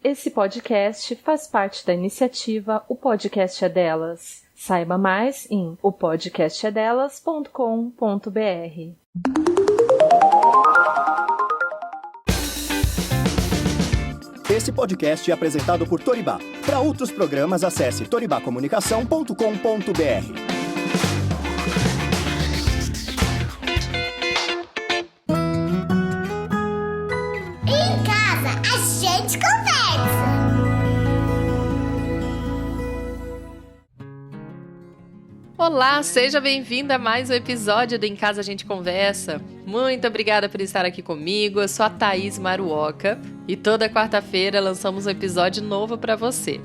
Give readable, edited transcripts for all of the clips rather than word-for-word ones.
Esse podcast faz parte da iniciativa O Podcast é Delas. Saiba mais em opodcastedelas.com.br. Esse podcast é apresentado por Toribá. Para outros programas, acesse toribacomunicação.com.br. Olá, seja bem-vinda a mais um episódio do Em Casa a Gente Conversa. Muito obrigada por estar aqui comigo, eu sou a Thaís Maruoka e toda quarta-feira lançamos um episódio novo para você.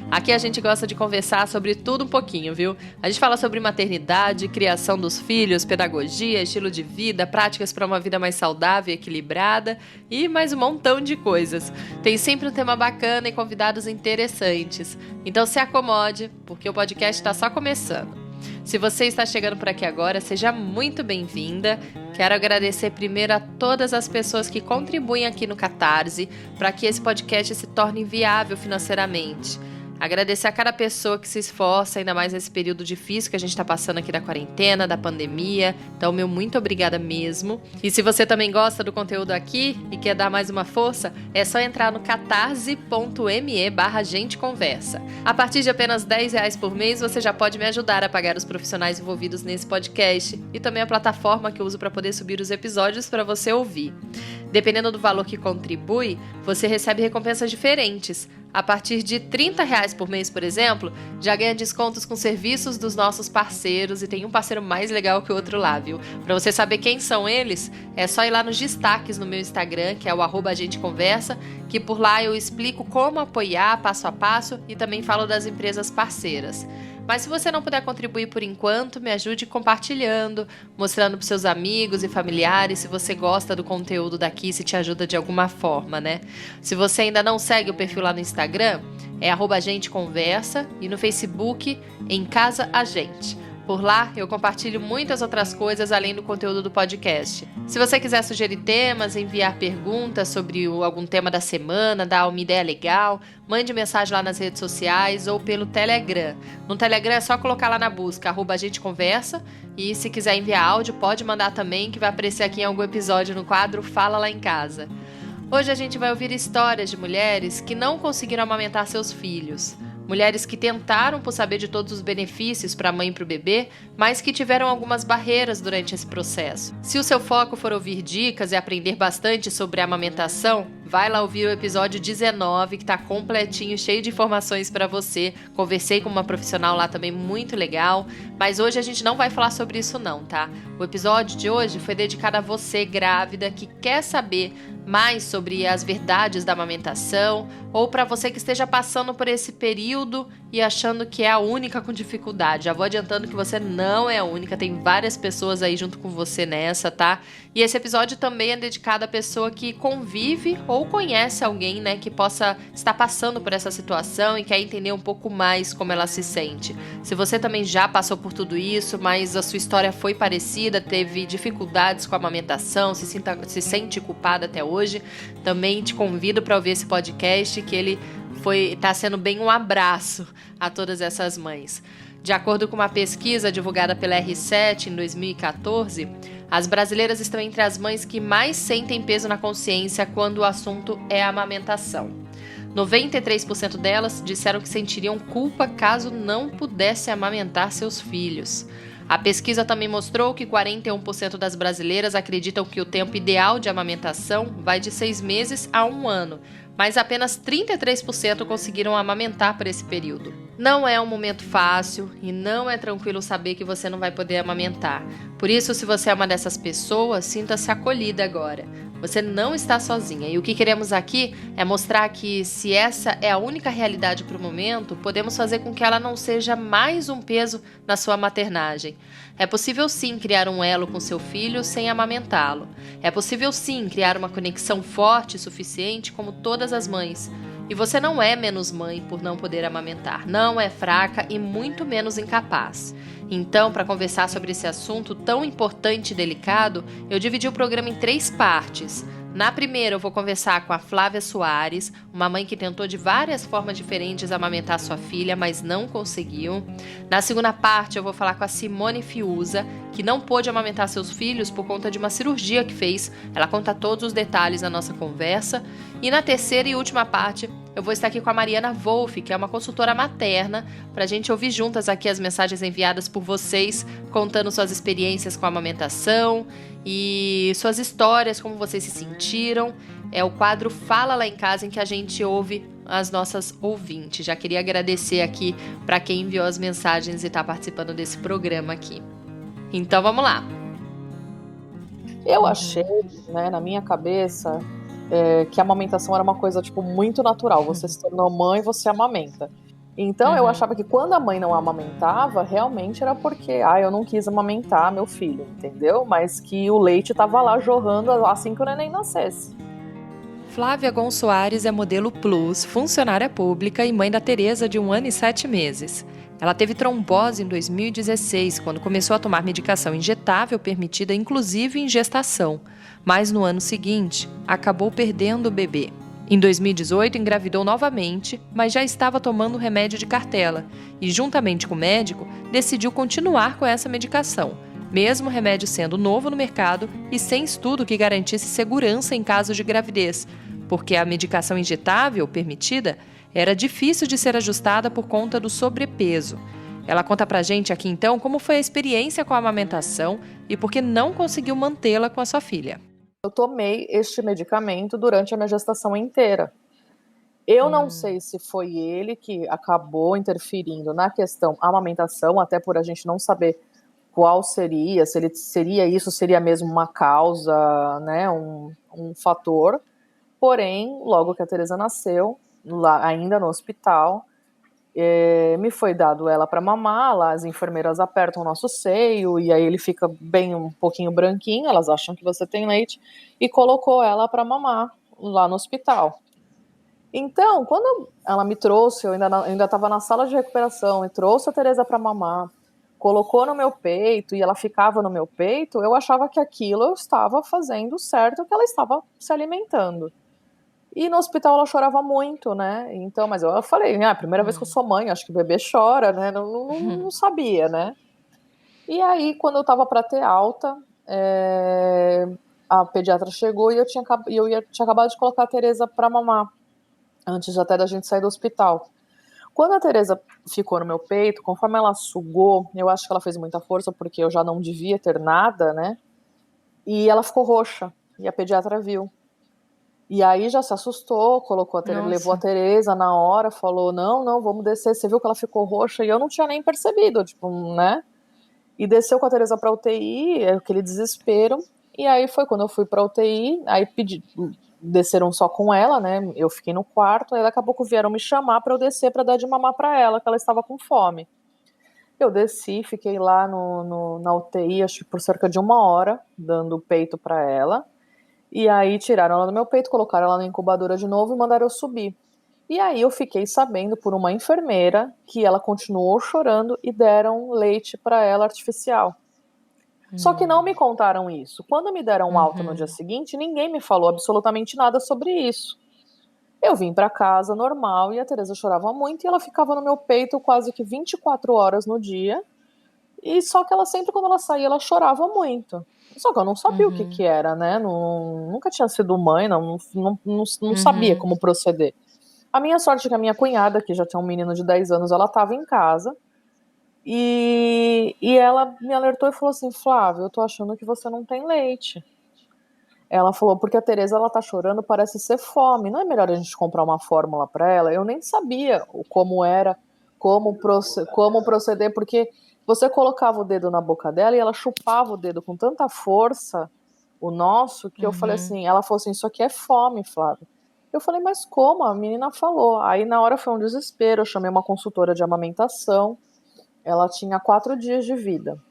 Aqui a gente gosta de conversar sobre tudo um pouquinho, viu? A gente fala sobre maternidade, criação dos filhos, pedagogia, estilo de vida, práticas para uma vida mais saudável e equilibrada e mais um montão de coisas. Tem sempre um tema bacana e convidados interessantes. Então se acomode, porque o podcast está só começando. Se você está chegando por aqui agora, seja muito bem-vinda. Quero agradecer primeiro a todas as pessoas que contribuem aqui no Catarse para que esse podcast se torne viável financeiramente. Agradecer a cada pessoa que se esforça, ainda mais nesse período difícil que a gente está passando aqui da quarentena, da pandemia. Então, meu muito obrigada mesmo. E se você também gosta do conteúdo aqui e quer dar mais uma força, é só entrar no catarse.me/genteconversa. A partir de apenas R$10 por mês, você já pode me ajudar a pagar os profissionais envolvidos nesse podcast e também a plataforma que eu uso para poder subir os episódios para você ouvir. Dependendo do valor que contribui, você recebe recompensas diferentes. A partir de R$30 por mês, por exemplo, já ganha descontos com serviços dos nossos parceiros e tem um parceiro mais legal que o outro lá, viu? Para você saber quem são eles, é só ir lá nos destaques no meu Instagram, que é o @agenteconversa, que por lá eu explico como apoiar passo a passo e também falo das empresas parceiras. Mas se você não puder contribuir por enquanto, me ajude compartilhando, mostrando para seus amigos e familiares se você gosta do conteúdo daqui, se te ajuda de alguma forma, né? Se você ainda não segue o perfil lá no Instagram, é @agenteconversa e no Facebook, Em Casa a Gente. Por lá, eu compartilho muitas outras coisas além do conteúdo do podcast. Se você quiser sugerir temas, enviar perguntas sobre algum tema da semana, dar uma ideia legal, mande mensagem lá nas redes sociais ou pelo Telegram. No Telegram é só colocar lá na busca @agenteconversa e se quiser enviar áudio, pode mandar também, que vai aparecer aqui em algum episódio no quadro Fala Lá em Casa. Hoje a gente vai ouvir histórias de mulheres que não conseguiram amamentar seus filhos. Mulheres que tentaram por saber de todos os benefícios para a mãe e para o bebê, mas que tiveram algumas barreiras durante esse processo. Se o seu foco for ouvir dicas e aprender bastante sobre a amamentação, vai lá ouvir o episódio 19, que está completinho, cheio de informações para você. Conversei com uma profissional lá também muito legal, mas hoje a gente não vai falar sobre isso não, tá? O episódio de hoje foi dedicado a você, grávida, que quer saber mais sobre as verdades da amamentação, ou para você que esteja passando por esse período e achando que é a única com dificuldade. Já vou adiantando que você não é a única, tem várias pessoas aí junto com você nessa, tá? E esse episódio também é dedicado à pessoa que convive ou conhece alguém, né, que possa estar passando por essa situação e quer entender um pouco mais como ela se sente. Se você também já passou por tudo isso, mas a sua história foi parecida, teve dificuldades com a amamentação, se sente culpada até hoje, também te convido para ouvir esse podcast, que ele está sendo bem um abraço a todas essas mães. De acordo com uma pesquisa divulgada pela R7 em 2014, as brasileiras estão entre as mães que mais sentem peso na consciência quando o assunto é a amamentação. 93% delas disseram que sentiriam culpa caso não pudessem amamentar seus filhos. A pesquisa também mostrou que 41% das brasileiras acreditam que o tempo ideal de amamentação vai de 6 meses a 1 ano, mas apenas 33% conseguiram amamentar por esse período. Não é um momento fácil e não é tranquilo saber que você não vai poder amamentar. Por isso, se você é uma dessas pessoas, sinta-se acolhida agora. Você não está sozinha. E o que queremos aqui é mostrar que, se essa é a única realidade para o momento, podemos fazer com que ela não seja mais um peso na sua maternagem. É possível sim criar um elo com seu filho sem amamentá-lo. É possível sim criar uma conexão forte e suficiente como todas as mães. E você não é menos mãe por não poder amamentar, não é fraca e muito menos incapaz. Então, para conversar sobre esse assunto tão importante e delicado, eu dividi o programa em 3 partes. Na primeira, eu vou conversar com a Flávia Soares, uma mãe que tentou de várias formas diferentes amamentar sua filha, mas não conseguiu. Na segunda parte, eu vou falar com a Simone Fiuza, que não pôde amamentar seus filhos por conta de uma cirurgia que fez. Ela conta todos os detalhes na nossa conversa. E na terceira e última parte, eu vou estar aqui com a Mariana Wolff, que é uma consultora materna, para a gente ouvir juntas aqui as mensagens enviadas por vocês, contando suas experiências com a amamentação e suas histórias, como vocês se sentiram. É o quadro Fala Lá em Casa, em que a gente ouve as nossas ouvintes. Já queria agradecer aqui para quem enviou as mensagens e está participando desse programa aqui. Então vamos lá. Eu achei, né, na minha cabeça, que a amamentação era uma coisa, tipo, muito natural. Você se tornou mãe, você amamenta. Então, eu achava que quando a mãe não amamentava, realmente era porque, eu não quis amamentar meu filho, entendeu? Mas que o leite estava lá jorrando assim que o neném nascesse. Flávia Gon Soares é modelo plus, funcionária pública e mãe da Tereza, de 1 ano e 7 meses. Ela teve trombose em 2016, quando começou a tomar medicação injetável permitida inclusive em gestação. Mas no ano seguinte, acabou perdendo o bebê. Em 2018, engravidou novamente, mas já estava tomando remédio de cartela e, juntamente com o médico, decidiu continuar com essa medicação, mesmo o remédio sendo novo no mercado e sem estudo que garantisse segurança em caso de gravidez, porque a medicação injetável permitida era difícil de ser ajustada por conta do sobrepeso. Ela conta pra gente aqui então como foi a experiência com a amamentação e por que não conseguiu mantê-la com a sua filha. Eu tomei este medicamento durante a minha gestação inteira. Eu não sei se foi ele que acabou interferindo na questão amamentação, até por a gente não saber qual seria, se ele seria isso, seria mesmo uma causa, né, um fator. Porém, logo que a Tereza nasceu, lá, ainda no hospital, me foi dado ela para mamar, lá as enfermeiras apertam o nosso seio, e aí ele fica bem um pouquinho branquinho, elas acham que você tem leite, e colocou ela para mamar lá no hospital. Então, quando ela me trouxe, eu ainda estava na sala de recuperação, e trouxe a Tereza para mamar, colocou no meu peito, e ela ficava no meu peito, eu achava que aquilo eu estava fazendo certo, que ela estava se alimentando. E no hospital ela chorava muito, né? Então, mas eu falei, a primeira vez que eu sou mãe, acho que o bebê chora, né? Não sabia, né? E aí, quando eu tava para ter alta, a pediatra chegou e eu tinha acabado de colocar a Tereza para mamar, antes até da gente sair do hospital. Quando a Tereza ficou no meu peito, conforme ela sugou, eu acho que ela fez muita força, porque eu já não devia ter nada, né? E ela ficou roxa, e a pediatra viu. E aí já se assustou, levou a Tereza na hora, falou, não, vamos descer, você viu que ela ficou roxa? E eu não tinha nem percebido, tipo, né? E desceu com a Tereza pra UTI, aquele desespero, e aí foi quando eu fui pra UTI, aí desceram só com ela, né? Eu fiquei no quarto, aí daqui a pouco vieram me chamar pra eu descer pra dar de mamar pra ela, que ela estava com fome. Eu desci, fiquei lá na UTI, acho que por cerca de 1 hora, dando peito pra ela. E aí tiraram ela do meu peito, colocaram ela na incubadora de novo e mandaram eu subir. E aí eu fiquei sabendo por uma enfermeira que ela continuou chorando e deram leite para ela artificial. Só que não me contaram isso. Quando me deram alta no dia seguinte, ninguém me falou absolutamente nada sobre isso. Eu vim para casa normal e a Tereza chorava muito e ela ficava no meu peito quase que 24 horas no dia. E só que ela sempre, quando ela saía, ela chorava muito. Só que eu não sabia o que era, né? Nunca tinha sido mãe, não sabia como proceder. A minha sorte é que a minha cunhada, que já tinha um menino de 10 anos, ela estava em casa. E ela me alertou e falou assim, Flávia, eu tô achando que você não tem leite. Ela falou, porque a Tereza, ela tá chorando, parece ser fome. Não é melhor a gente comprar uma fórmula para ela? Eu nem sabia como era, como proceder, porque você colocava o dedo na boca dela e ela chupava o dedo com tanta força, o nosso, que eu falei assim, ela falou assim, isso aqui é fome, Flávia. Eu falei, mas como? A menina falou. Aí na hora foi um desespero, eu chamei uma consultora de amamentação, ela tinha 4 dias de vida.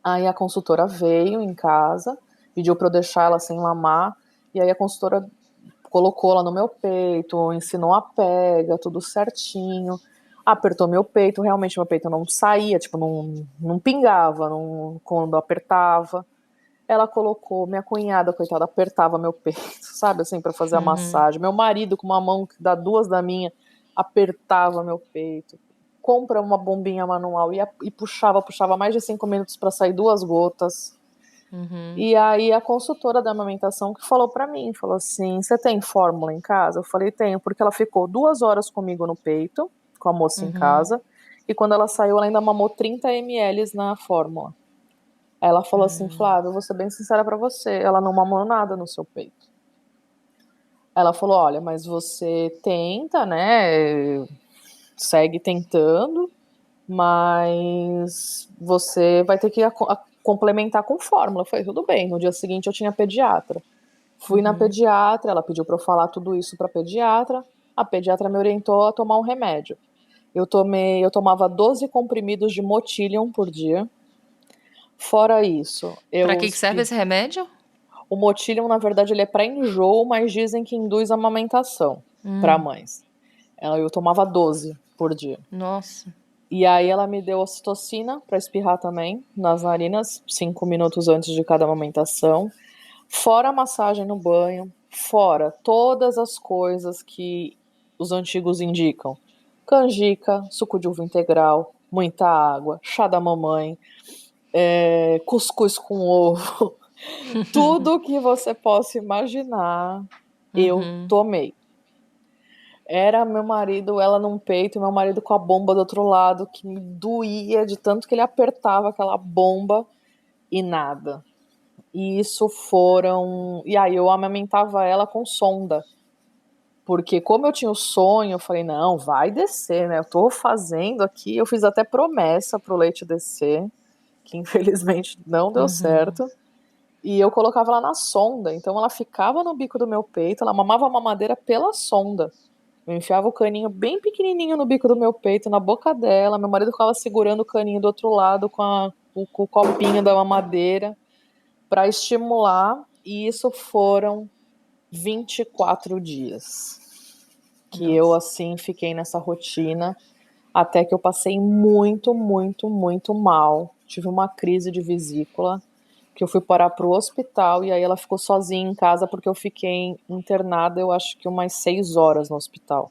Aí a consultora veio em casa, pediu para eu deixar ela sem mamar, e aí a consultora colocou ela no meu peito, ensinou a pega, tudo certinho, apertou meu peito, realmente meu peito não saía, tipo, não pingava quando apertava. Ela colocou, minha cunhada, coitada, apertava meu peito, sabe, assim, pra fazer a massagem. Meu marido, com uma mão que dá duas da minha, apertava meu peito. Compra uma bombinha manual e puxava mais de 5 minutos pra sair 2 gotas. E aí a consultora da amamentação que falou pra mim, falou assim, você tem fórmula em casa? Eu falei, tenho, porque ela ficou 2 horas comigo no peito, com a moça em casa, e quando ela saiu, ela ainda mamou 30 ml na fórmula. Ela falou assim, Flávia, eu vou ser bem sincera pra você, ela não mamou nada no seu peito. Ela falou, olha, mas você tenta, né, segue tentando, mas você vai ter que complementar com fórmula. Eu falei, tudo bem, no dia seguinte eu tinha pediatra. Fui na pediatra, ela pediu pra eu falar tudo isso pra pediatra, a pediatra me orientou a tomar um remédio. Eu tomava 12 comprimidos de Motilium por dia. Fora isso, Pra que serve esse remédio? o Motilium, na verdade, ele é para enjoo, mas dizem que induz amamentação para mães. Eu tomava 12 por dia. Nossa. E aí ela me deu ocitocina para espirrar também nas narinas, 5 minutos antes de cada amamentação. Fora a massagem no banho, fora todas as coisas que os antigos indicam. Canjica, suco de uva integral, muita água, chá da mamãe, cuscuz com ovo, tudo que você possa imaginar, eu tomei. Era meu marido, ela num peito, e meu marido com a bomba do outro lado, que me doía de tanto que ele apertava aquela bomba e nada. E isso foram... E aí eu amamentava ela com sonda. Porque como eu tinha o sonho, eu falei, não, vai descer, né? Eu tô fazendo aqui, eu fiz até promessa pro leite descer, que infelizmente não deu certo. E eu colocava ela na sonda, então ela ficava no bico do meu peito, ela mamava a mamadeira pela sonda. Eu enfiava o caninho bem pequenininho no bico do meu peito, na boca dela, meu marido ficava segurando o caninho do outro lado com o copinho da mamadeira para estimular, e isso foram 24 dias que eu, assim, fiquei nessa rotina, até que eu passei muito, muito, muito mal. Tive uma crise de vesícula, que eu fui parar pro hospital, e aí ela ficou sozinha em casa, porque eu fiquei internada, eu acho que umas 6 horas no hospital.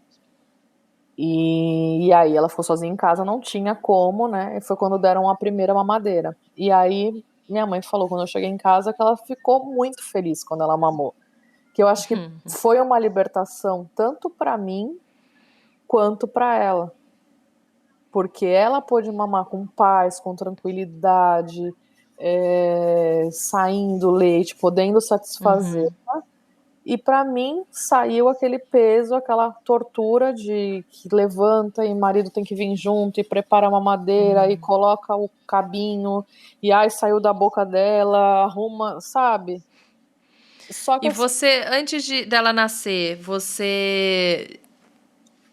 E aí ela ficou sozinha em casa, não tinha como, né? E foi quando deram a primeira mamadeira. E aí minha mãe falou, quando eu cheguei em casa, que ela ficou muito feliz quando ela mamou. Que eu acho que foi uma libertação tanto pra mim quanto pra ela. Porque ela pôde mamar com paz, com tranquilidade, saindo leite, podendo satisfazer. E pra mim saiu aquele peso, aquela tortura de que levanta e marido tem que vir junto e prepara a mamadeira e coloca o cabinho e ai saiu da boca dela, arruma, sabe? Só que E você, antes dela nascer, você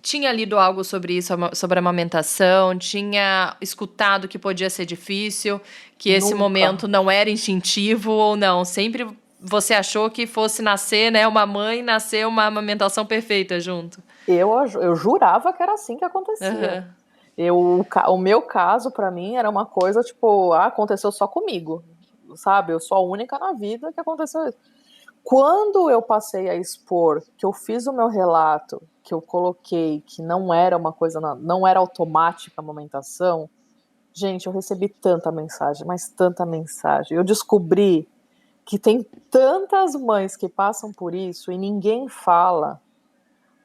tinha lido algo sobre isso, sobre a amamentação? Tinha escutado que podia ser difícil, que esse Nunca. momento não era instintivo ou não? Sempre você achou que fosse nascer, né, uma mãe, nascer uma amamentação perfeita junto? Eu jurava que era assim que acontecia. O meu caso, pra mim, era uma coisa tipo, aconteceu só comigo, sabe? Eu sou a única na vida que aconteceu isso. Quando eu passei a expor, que eu fiz o meu relato, que eu coloquei que não era uma coisa, não era automática a amamentação, gente, eu recebi tanta mensagem, mas tanta mensagem. Eu descobri que tem tantas mães que passam por isso e ninguém fala,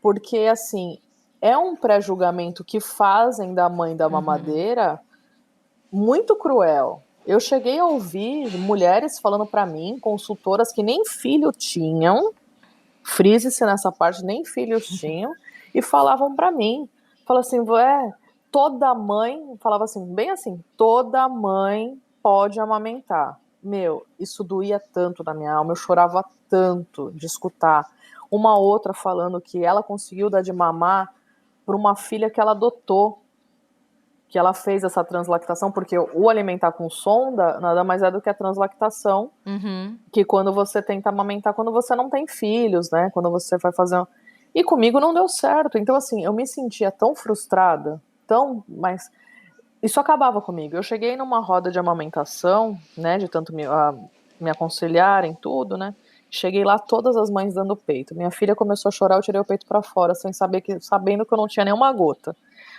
porque, assim, é um pré-julgamento que fazem da mãe da mamadeira muito cruel. Eu cheguei a ouvir mulheres falando pra mim, consultoras que nem filho tinham, frise-se nessa parte, nem filhos tinham, e falavam pra mim, falavam assim, toda mãe, falava assim, bem assim, toda mãe pode amamentar. Meu, isso doía tanto na minha alma, eu chorava tanto de escutar. Uma outra falando que ela conseguiu dar de mamar para uma filha que ela adotou, que ela fez essa translactação, porque o alimentar com sonda nada mais é do que a translactação, que quando você tenta amamentar quando você não tem filhos, né? Quando você vai fazer... E comigo não deu certo. Então, assim, eu me sentia tão frustrada, mas isso acabava comigo. Eu cheguei numa roda de amamentação, né? De tanto me aconselharem, tudo, né? Cheguei lá, todas as mães dando peito. Minha filha começou a chorar, eu tirei o peito pra fora, sabendo que eu não tinha nenhuma gota.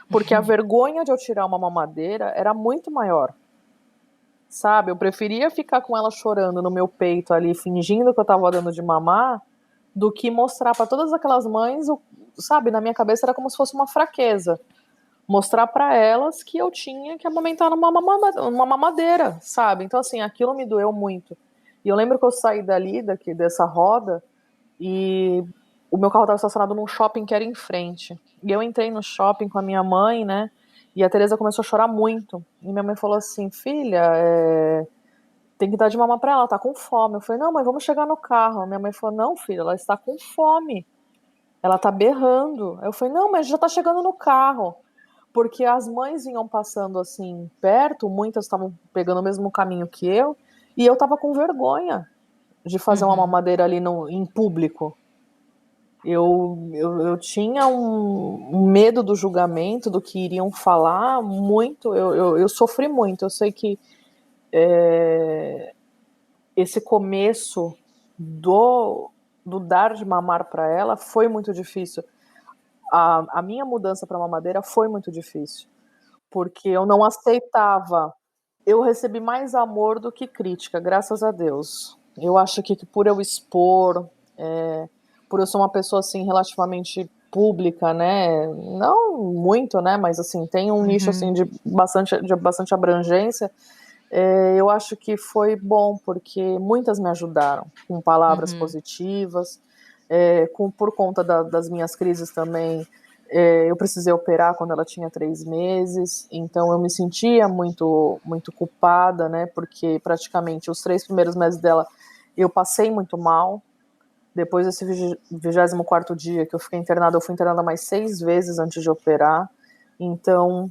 Porque a vergonha de eu tirar uma mamadeira era muito maior. Sabe? Eu preferia ficar com ela chorando no meu peito ali, fingindo que eu tava dando de mamar, do que mostrar pra todas aquelas mães, sabe? Na minha cabeça era como se fosse uma fraqueza. Mostrar pra elas que eu tinha que amamentar numa mamadeira, sabe? Então, assim, aquilo me doeu muito. E eu lembro que eu saí dessa roda, e o meu carro estava estacionado num shopping que era em frente. E eu entrei no shopping com a minha mãe, né? E a Tereza começou a chorar muito. E minha mãe falou assim, filha, tem que dar de mamar pra ela, tá com fome. Eu falei, não, mãe, vamos chegar no carro. Minha mãe falou, não, filha, ela está com fome. Ela tá berrando. Eu falei, não, mas já tá chegando no carro. Porque as mães vinham passando assim perto, muitas estavam pegando o mesmo caminho que eu, e eu tava com vergonha de fazer uma mamadeira ali em público. Eu tinha um medo do julgamento, do que iriam falar, muito. Eu sofri muito. Eu sei que esse começo do dar de mamar para ela foi muito difícil. A minha mudança para mamadeira foi muito difícil, porque eu não aceitava. Eu recebi mais amor do que crítica, graças a Deus. Eu acho que por eu expor, por eu ser uma pessoa assim relativamente pública, né? Não muito, né? Mas assim tem um nicho assim de bastante abrangência. Eu acho que foi bom porque muitas me ajudaram com palavras positivas, por conta das minhas crises também. Eu precisei operar quando ela tinha 3 meses, então eu me sentia muito, muito culpada, né? Porque praticamente os 3 primeiros meses dela eu passei muito mal. Depois desse 24º dia que eu fiquei internada, eu fui internada mais 6 vezes antes de operar. Então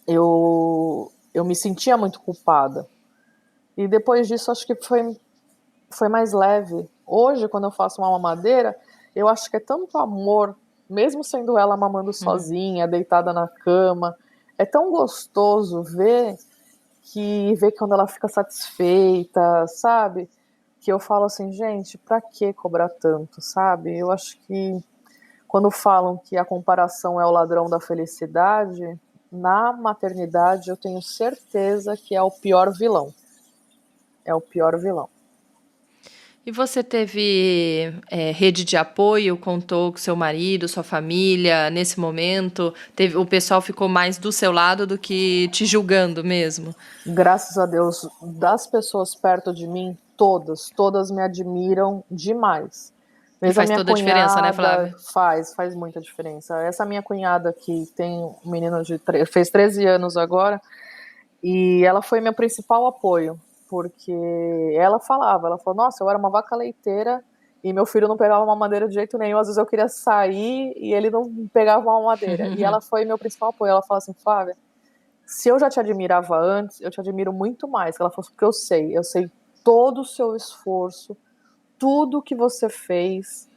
eu me sentia muito culpada. E depois disso acho que foi mais leve. Hoje, quando eu faço uma mamadeira, eu acho que é tanto amor, mesmo sendo ela mamando sozinha, deitada na cama. É tão gostoso ver quando ela fica satisfeita, sabe? Que eu falo assim, gente, pra que cobrar tanto, sabe? Eu acho que quando falam que a comparação é o ladrão da felicidade, na maternidade eu tenho certeza que é o pior vilão. É o pior vilão. E você teve rede de apoio, contou com seu marido, sua família, nesse momento? O pessoal ficou mais do seu lado do que te julgando mesmo? Graças a Deus, das pessoas perto de mim, todas me admiram demais. E faz toda a diferença, né, Flávia? Faz muita diferença. Essa minha cunhada que tem um menino fez 13 anos agora, e ela foi meu principal apoio, porque ela falou, nossa, eu era uma vaca leiteira e meu filho não pegava uma mamadeira de jeito nenhum, às vezes eu queria sair e ele não pegava uma mamadeira. E ela foi meu principal apoio. Ela falou assim, Flávia, se eu já te admirava antes, eu te admiro muito mais. Ela falou assim, porque eu sei todo o seu esforço, tudo que você fez,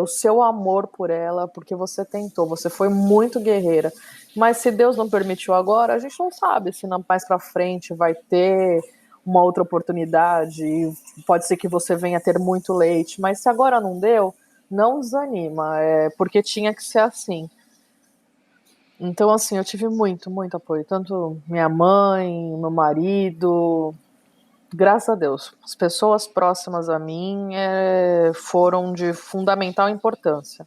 o seu amor por ela, porque você tentou, você foi muito guerreira. Mas se Deus não permitiu agora, a gente não sabe se mais pra frente vai ter uma outra oportunidade, pode ser que você venha ter muito leite, mas se agora não deu, não desanima, porque tinha que ser assim. Então, assim, eu tive muito, muito apoio, tanto minha mãe, meu marido, graças a Deus, as pessoas próximas a mim foram de fundamental importância.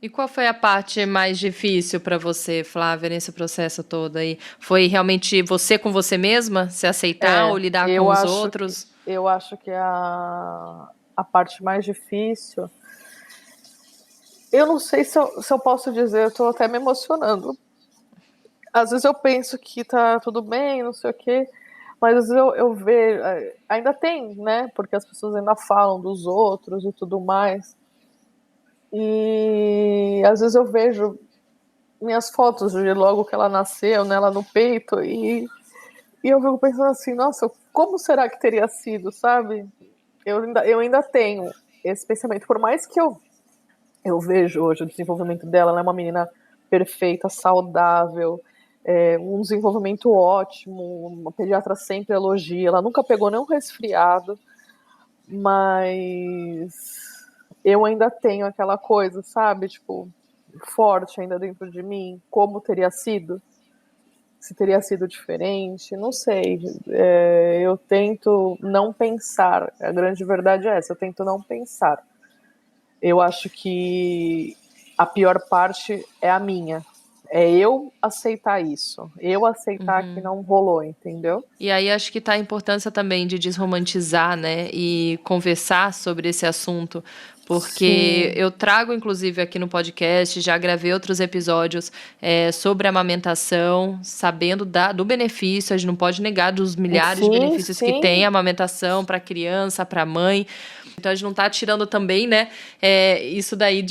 E qual foi a parte mais difícil para você, Flávia, nesse processo todo aí? Foi realmente você com você mesma, se aceitar ou lidar com os outros? Eu acho que a parte mais difícil... Eu não sei se eu posso dizer, eu tô até me emocionando. Às vezes eu penso que tá tudo bem, não sei o quê, mas às vezes eu vejo... Ainda tem, né? Porque as pessoas ainda falam dos outros e tudo mais. E às vezes eu vejo minhas fotos de logo que ela nasceu, né, ela no peito, e eu fico pensando assim, nossa, como será que teria sido, sabe? Eu ainda tenho esse pensamento, por mais que eu vejo hoje o desenvolvimento dela, ela é uma menina perfeita, saudável, um desenvolvimento ótimo, uma pediatra sempre elogia, ela nunca pegou nenhum resfriado, mas eu ainda tenho aquela coisa, sabe, tipo, forte ainda dentro de mim, como teria sido, se teria sido diferente, não sei, eu tento não pensar, a grande verdade é essa, eu tento não pensar. Eu acho que a pior parte é a minha. É eu aceitar isso. Eu aceitar que não rolou, entendeu? E aí acho que tá a importância também de desromantizar, né? E conversar sobre esse assunto. Porque Sim. eu trago, inclusive, aqui no podcast, já gravei outros episódios sobre amamentação, sabendo do benefício, a gente não pode negar dos milhares de Sim, benefícios que tem sim. a amamentação para a criança, para a mãe. Então a gente não tá tirando também, né, isso daí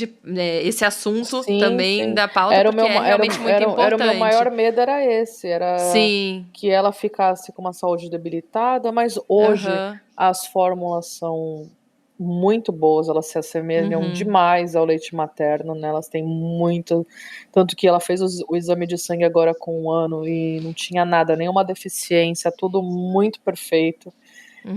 esse assunto Sim, também sim. da pauta, Era o porque meu, é realmente muito era o meu importante. maior medo, era esse, era Sim, que ela ficasse com uma saúde debilitada, mas hoje aham, as fórmulas são muito boas, elas se assemelham demais ao leite materno, né? Elas têm muito, tanto que ela fez o exame de sangue agora com 1 ano e não tinha nada, nenhuma deficiência, tudo muito perfeito.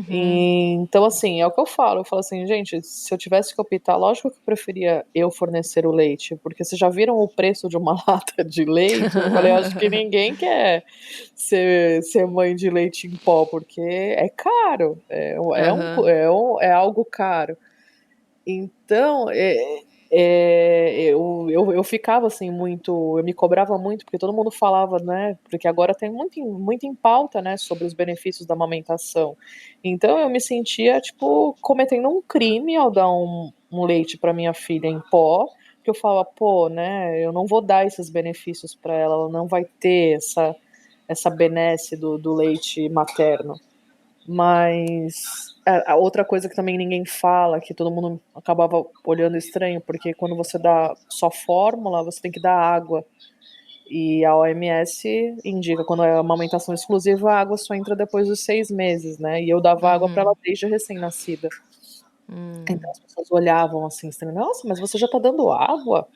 Então, assim, é o que eu falo assim, gente, se eu tivesse que optar, lógico que eu preferia eu fornecer o leite, porque vocês já viram o preço de uma lata de leite? Eu falei, acho que ninguém quer ser mãe de leite em pó, porque é caro, aham. é algo caro. Então, eu ficava assim muito, eu me cobrava muito, porque todo mundo falava, né? Porque agora tem muito em pauta, né, sobre os benefícios da amamentação. Então eu me sentia, tipo, cometendo um crime ao dar um leite para minha filha em pó, que eu falava, pô, né, eu não vou dar esses benefícios para ela, ela não vai ter essa benesse do leite materno. Mas a outra coisa que também ninguém fala, que todo mundo acabava olhando estranho, porque quando você dá só fórmula, você tem que dar água. E a OMS indica, quando é amamentação exclusiva, a água só entra depois dos 6 meses, né? E eu dava água para ela desde recém-nascida. Então as pessoas olhavam assim, estranho, nossa, mas você já tá dando água?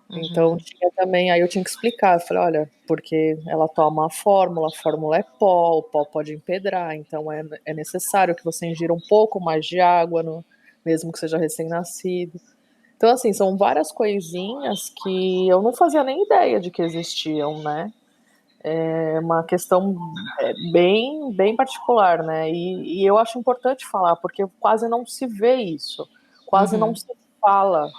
Então tinha também, aí eu tinha que explicar, eu falei, olha, porque ela toma a fórmula é pó, o pó pode empedrar, então é necessário que você ingira um pouco mais de água, mesmo que seja recém-nascido. Então, assim, são várias coisinhas que eu não fazia nem ideia de que existiam, né? É uma questão bem particular, né? E eu acho importante falar, porque quase não se vê isso, quase não se fala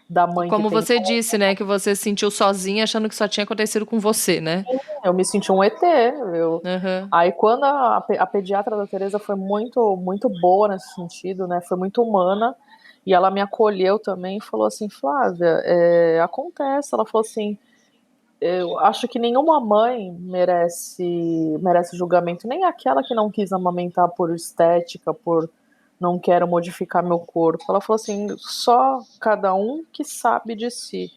da E mãe que como tem. você disse, né, que você se sentiu sozinha achando que só tinha acontecido com você, né? Eu me senti um ET. Aham. Aí quando a pediatra da Tereza foi muito boa nesse sentido, né? Foi muito humana e ela me acolheu também e falou assim, Flávia, acontece. Ela falou assim, eu acho que nenhuma mãe merece julgamento, nem aquela que não quis amamentar por estética, por não quero modificar meu corpo. Ela falou assim, só cada um que sabe de si.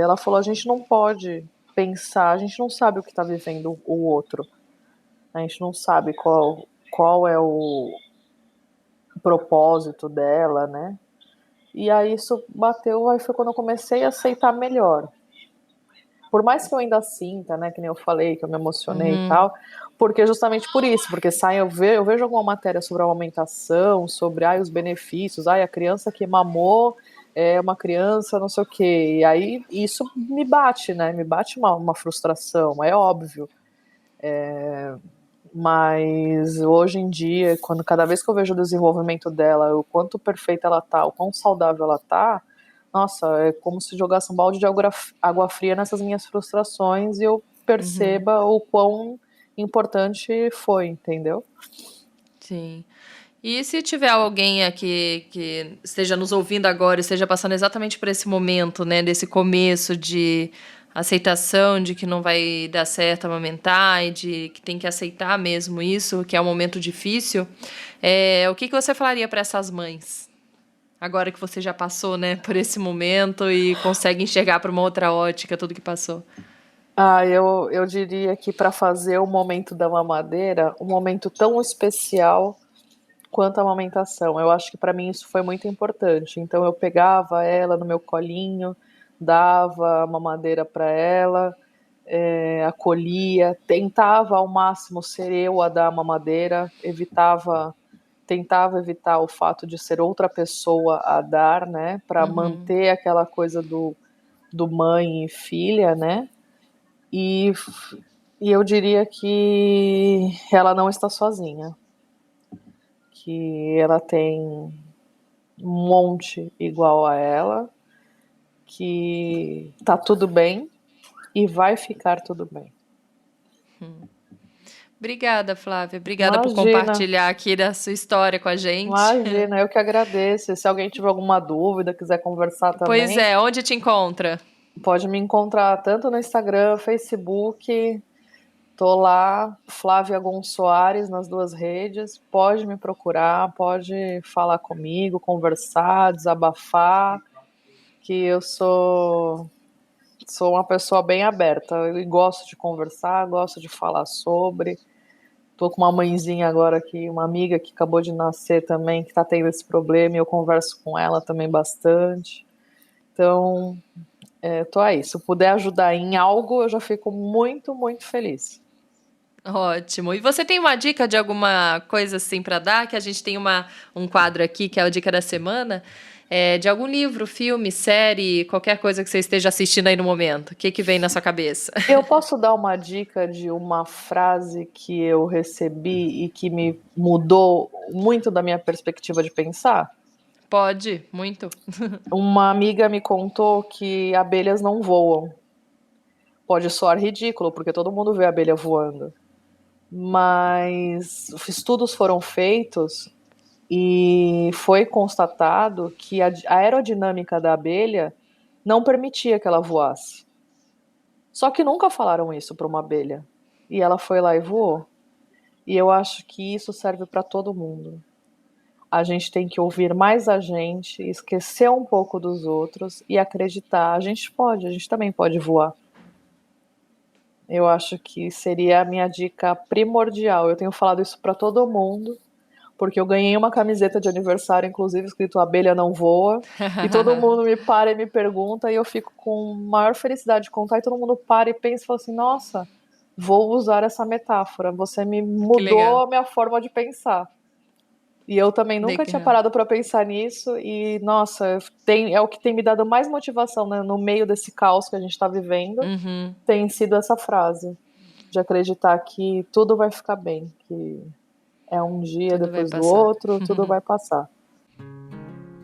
Ela falou, a gente não pode pensar, a gente não sabe o que está vivendo o outro. A gente não sabe qual é o propósito dela, né? E aí isso bateu, aí foi quando eu comecei a aceitar melhor. Por mais que eu ainda sinta, né, que nem eu falei, que eu me emocionei e tal, porque justamente por isso, porque eu vejo alguma matéria sobre a amamentação, sobre os benefícios, a criança que mamou é uma criança não sei o quê, e aí isso me bate, né, me bate uma frustração, é óbvio. Mas hoje em dia, cada vez que eu vejo o desenvolvimento dela, o quanto perfeita ela tá, o quão saudável ela tá, nossa, é como se jogasse um balde de água fria nessas minhas frustrações e eu perceba o quão importante foi, entendeu? Sim. E se tiver alguém aqui que esteja nos ouvindo agora, esteja passando exatamente por esse momento, né, desse começo de aceitação de que não vai dar certo amamentar e de que tem que aceitar mesmo isso, que é um momento difícil, o que você falaria para essas mães? Agora que você já passou, né, por esse momento e consegue enxergar para uma outra ótica tudo que passou. Eu diria que para fazer o momento da mamadeira um momento tão especial quanto a amamentação. Eu acho que para mim isso foi muito importante. Então eu pegava ela no meu colinho, dava a mamadeira para ela, acolhia, tentava ao máximo ser eu a dar a mamadeira, tentava evitar o fato de ser outra pessoa a dar, né, para manter aquela coisa do mãe e filha, né, e eu diria que ela não está sozinha, que ela tem um monte igual a ela, que tá tudo bem e vai ficar tudo bem. Obrigada, Flávia. Obrigada por Imagina. compartilhar aqui da sua história com a gente. Imagina, eu que agradeço. Se alguém tiver alguma dúvida, quiser conversar também. Pois é, onde te encontra? Pode me encontrar tanto no Instagram, Facebook. Tô lá, Flávia Gon Soares, nas 2 redes. Pode me procurar, pode falar comigo, conversar, desabafar, que eu sou uma pessoa bem aberta. Eu gosto de conversar, gosto de falar sobre. Tô com uma mãezinha agora aqui, uma amiga que acabou de nascer também, que tá tendo esse problema, e eu converso com ela também bastante. Então, tô aí. Se eu puder ajudar em algo, eu já fico muito, muito feliz. Ótimo. E você tem uma dica de alguma coisa assim para dar? Que a gente tem um quadro aqui, que é a dica da semana, de algum livro, filme, série, qualquer coisa que você esteja assistindo aí no momento. O que vem na sua cabeça? Eu posso dar uma dica de uma frase que eu recebi e que me mudou muito da minha perspectiva de pensar? Pode, muito. Uma amiga me contou que abelhas não voam. Pode soar ridículo, porque todo mundo vê a abelha voando. Mas estudos foram feitos e foi constatado que a aerodinâmica da abelha não permitia que ela voasse. Só que nunca falaram isso para uma abelha. E ela foi lá e voou. E eu acho que isso serve para todo mundo. A gente tem que ouvir mais a gente, esquecer um pouco dos outros e acreditar. A gente também pode voar. Eu acho que seria a minha dica primordial. Eu tenho falado isso para todo mundo, porque eu ganhei uma camiseta de aniversário, inclusive, escrito Abelha Não Voa, e todo mundo me para e me pergunta, e eu fico com maior felicidade de contar, e todo mundo para e pensa e fala assim, nossa, vou usar essa metáfora, você me mudou a minha forma de pensar. E eu também nunca tinha parado para pensar nisso, e nossa, é o que tem me dado mais motivação, né, no meio desse caos que a gente está vivendo, tem sido essa frase, de acreditar que tudo vai ficar bem, que é um dia tudo depois do outro, tudo vai passar.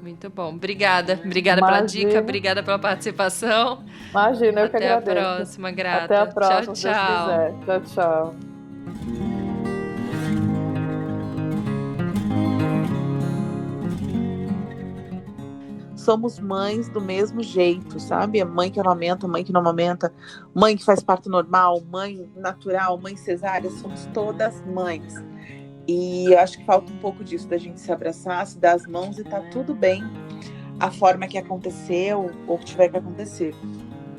Muito bom. Obrigada. Obrigada pela dica, obrigada pela participação. Imagina, eu que agradeço. Até a próxima, grata. Até a próxima, tchau, se Deus quiser. Tchau, tchau. Somos mães do mesmo jeito, sabe? A mãe que amamenta, mãe que não amamenta, mãe que faz parto normal, mãe natural, mãe cesárea, somos todas mães. E eu acho que falta um pouco disso, da gente se abraçar, se dar as mãos e tá tudo bem a forma que aconteceu ou que tiver que acontecer.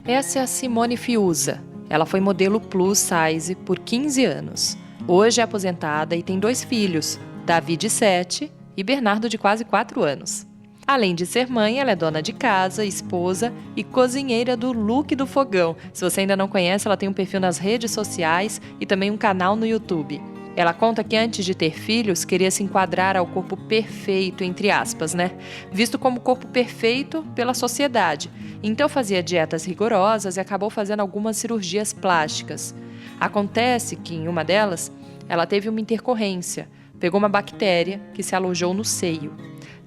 Essa é a Simone Fiuza. Ela foi modelo plus size por 15 anos. Hoje é aposentada e tem 2 filhos, Davi de 7 e Bernardo de quase 4 anos. Além de ser mãe, ela é dona de casa, esposa e cozinheira do Look do Fogão. Se você ainda não conhece, ela tem um perfil nas redes sociais e também um canal no YouTube. Ela conta que antes de ter filhos, queria se enquadrar ao corpo perfeito, entre aspas, né? Visto como corpo perfeito pela sociedade. Então fazia dietas rigorosas e acabou fazendo algumas cirurgias plásticas. Acontece que, em uma delas, ela teve uma intercorrência. Pegou uma bactéria que se alojou no seio.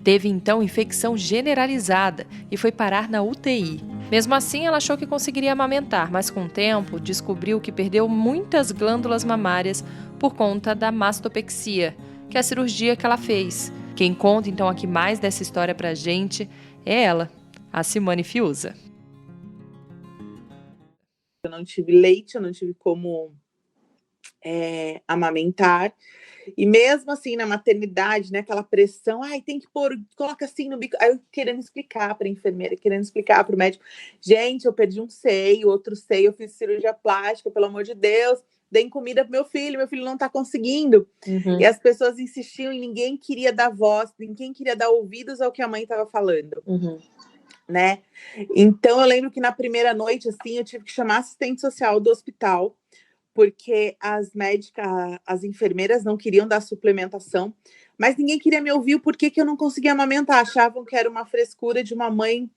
Teve, então, infecção generalizada e foi parar na UTI. Mesmo assim, ela achou que conseguiria amamentar, mas com o tempo descobriu que perdeu muitas glândulas mamárias por conta da mastopexia, que é a cirurgia que ela fez. Quem conta, então, aqui mais dessa história pra gente é ela, a Simone Fiuza. Eu não tive leite, eu não tive como amamentar. E mesmo assim, na maternidade, né, aquela pressão, tem que pôr, coloca assim no bico. Aí eu querendo explicar para a enfermeira, querendo explicar para o médico. Gente, eu perdi um seio, outro seio, eu fiz cirurgia plástica, pelo amor de Deus. Deem comida pro meu filho não está conseguindo. E as pessoas insistiam e ninguém queria dar voz, ninguém queria dar ouvidos ao que a mãe estava falando. né? Então, eu lembro que na primeira noite, assim, eu tive que chamar a assistente social do hospital, porque as médicas, as enfermeiras não queriam dar suplementação, mas ninguém queria me ouvir o porquê que eu não conseguia amamentar. Achavam que era uma frescura de uma mãe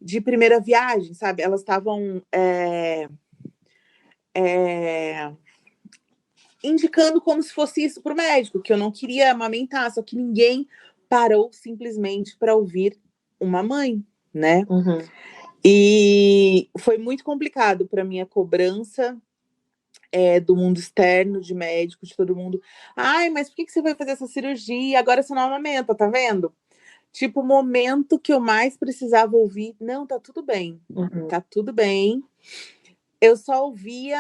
de primeira viagem, sabe? Elas estavam indicando como se fosse isso para o médico, que eu não queria amamentar, só que ninguém parou simplesmente para ouvir uma mãe, né? Uhum. E foi muito complicado para mim a cobrança do mundo externo, de médico, de todo mundo. Ai, mas por que você vai fazer essa cirurgia? Agora você não amamenta, tá vendo? Tipo, o momento que eu mais precisava ouvir, não, tá tudo bem, tá tudo bem. Eu só ouvia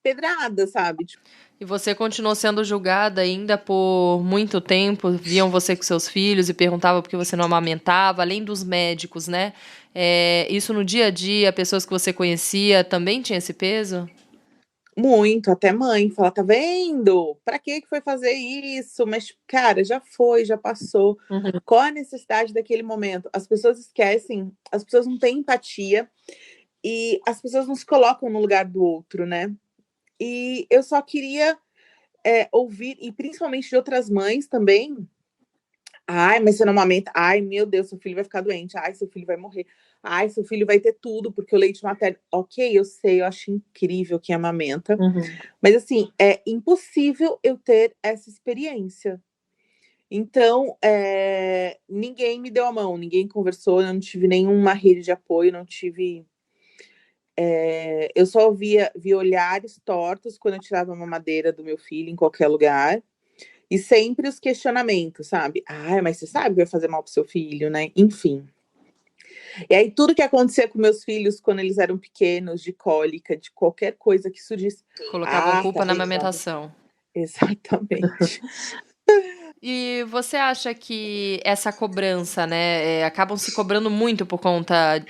pedrada, sabe? Tipo, E você continuou sendo julgada ainda por muito tempo? Viam você com seus filhos e perguntavam por que você não amamentava, além dos médicos, né? Isso no dia a dia, pessoas que você conhecia também tinha esse peso? muito, até mãe fala, tá vendo? Pra que foi fazer isso? Mas, cara, já foi, já passou. Qual a necessidade daquele momento? As pessoas esquecem, as pessoas não têm empatia e as pessoas não se colocam no lugar do outro, né? E eu só queria ouvir, e principalmente de outras mães também. Ai, mas você não amamenta. Ai, meu Deus, seu filho vai ficar doente. Ai, seu filho vai morrer. Ai, seu filho vai ter tudo, porque o leite materno. Ok, eu sei, eu acho incrível quem amamenta. Mas, assim, é impossível eu ter essa experiência. Então, ninguém me deu a mão, ninguém conversou, eu não tive nenhuma rede de apoio, não tive. Eu só vi olhares tortos quando eu tirava a mamadeira do meu filho em qualquer lugar. E sempre os questionamentos, sabe? Ai, mas você sabe que vai fazer mal pro seu filho, né? Enfim. E aí, tudo que acontecia com meus filhos quando eles eram pequenos, de cólica, de qualquer coisa que surgisse. Colocavam culpa Tá na vendo? amamentação. Exatamente. E você acha que essa cobrança, né, acabam se cobrando muito por conta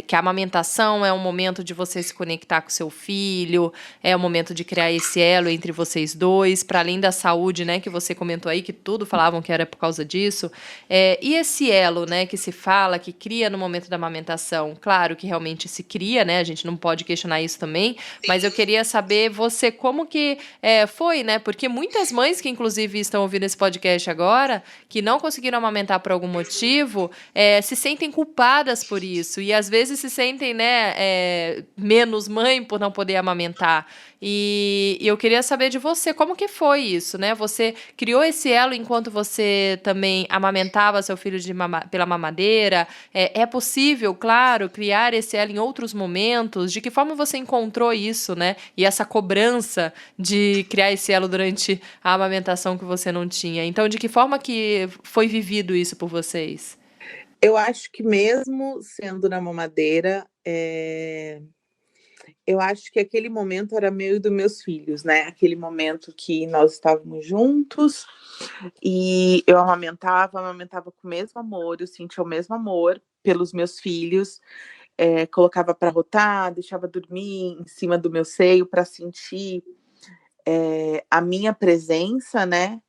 que a amamentação é um momento de você se conectar com seu filho, é um momento de criar esse elo entre vocês dois, para além da saúde, né, que você comentou aí, que tudo falavam que era por causa disso. E esse elo, né, que se fala, que cria no momento da amamentação, claro que realmente se cria, né, a gente não pode questionar isso também, mas eu queria saber você como que foi, né, porque muitas mães que inclusive estão ouvindo esse podcast agora, que não conseguiram amamentar por algum motivo, se sentem culpadas por isso. E às vezes se sentem, né, menos mãe por não poder amamentar. E eu queria saber de você, como que foi isso, né? Você criou esse elo enquanto você também amamentava seu filho pela mamadeira? É possível, claro, criar esse elo em outros momentos? De que forma você encontrou isso, né? E essa cobrança de criar esse elo durante a amamentação que você não tinha. Então, de que forma que foi vivido isso por vocês? Eu acho que mesmo sendo na mamadeira, eu acho que aquele momento era meu e dos meus filhos, né? Aquele momento que nós estávamos juntos e eu amamentava com o mesmo amor, eu sentia o mesmo amor pelos meus filhos, colocava para rotar, deixava dormir em cima do meu seio para sentir a minha presença, né?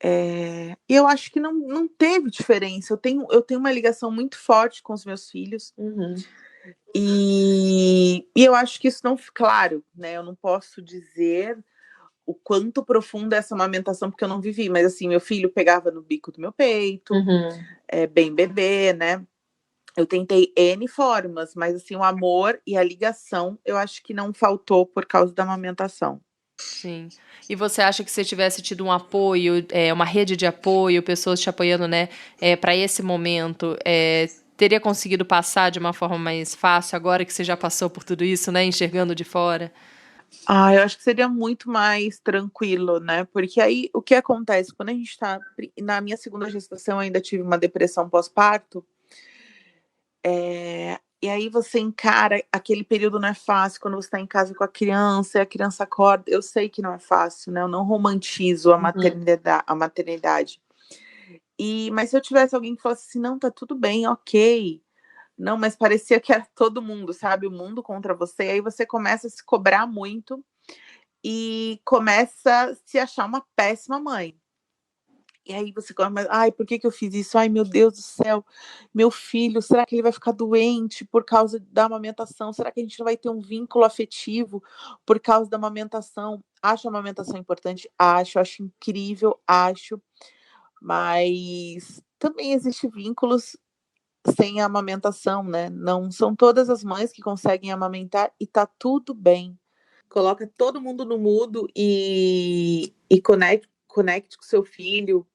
E eu acho que não teve diferença. Eu tenho uma ligação muito forte com os meus filhos. E eu acho que isso não, claro, né? Eu não posso dizer o quanto profunda é essa amamentação, porque eu não vivi, mas assim, meu filho pegava no bico do meu peito, bem bebê, né? Eu tentei N formas, mas assim, o amor e a ligação, eu acho que não faltou por causa da amamentação. Sim. E você acha que se tivesse tido um apoio, uma rede de apoio, pessoas te apoiando, né, para esse momento, teria conseguido passar de uma forma mais fácil agora que você já passou por tudo isso, né, enxergando de fora? Eu acho que seria muito mais tranquilo, né? Porque aí o que acontece quando a gente tá. Na minha segunda gestação, eu ainda tive uma depressão pós-parto. E aí você encara aquele período não é fácil quando você está em casa com a criança e a criança acorda. Eu sei que não é fácil, né? Eu não romantizo a maternidade. Mas se eu tivesse alguém que falasse assim, não, tá tudo bem, ok. Não, mas parecia que era todo mundo, sabe? O mundo contra você. Aí você começa a se cobrar muito e começa a se achar uma péssima mãe. E aí você começa, ai, por que eu fiz isso? Ai, meu Deus do céu, meu filho, será que ele vai ficar doente por causa da amamentação? Será que a gente não vai ter um vínculo afetivo por causa da amamentação? Acho a amamentação importante? Acho incrível, acho. Mas também existem vínculos sem a amamentação, né? Não são todas as mães que conseguem amamentar e tá tudo bem. Coloca todo mundo no mudo e conecte com seu filho,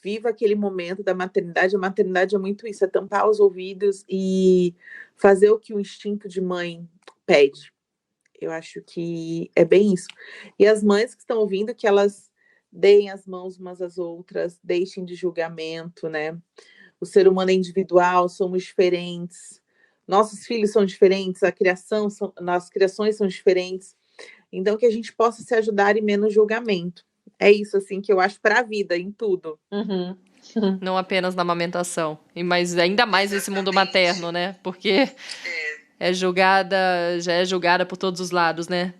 viva aquele momento da maternidade. A maternidade é muito isso, é tampar os ouvidos e fazer o que o instinto de mãe pede. Eu acho que é bem isso. E as mães que estão ouvindo, que elas deem as mãos umas às outras, deixem de julgamento, né? O ser humano é individual, somos diferentes. Nossos filhos são diferentes, nossas criações são diferentes. Então, que a gente possa se ajudar e menos julgamento. É isso, assim, que eu acho para a vida, em tudo. Uhum. Não apenas na amamentação, mas ainda mais nesse mundo materno, né? Porque já é julgada por todos os lados, né?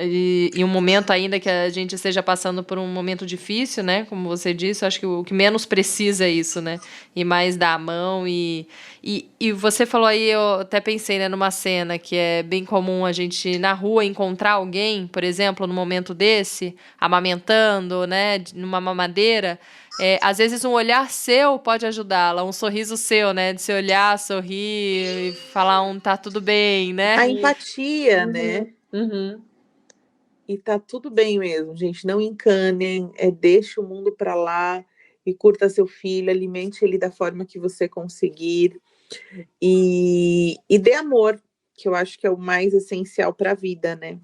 E um momento ainda que a gente esteja passando por um momento difícil, né? Como você disse, eu acho que o que menos precisa é isso, né? E mais dar a mão e você falou aí, eu até pensei, né, numa cena que é bem comum a gente na rua encontrar alguém, por exemplo, num momento desse, amamentando, né, numa mamadeira. Às vezes um olhar seu pode ajudá-la, um sorriso seu, né? De se olhar, sorrir e falar tá tudo bem, né? A empatia, né? Uhum. E tá tudo bem mesmo, gente. Não encanem, deixe o mundo para lá e curta seu filho, alimente ele da forma que você conseguir. E dê amor, que eu acho que é o mais essencial para a vida, né?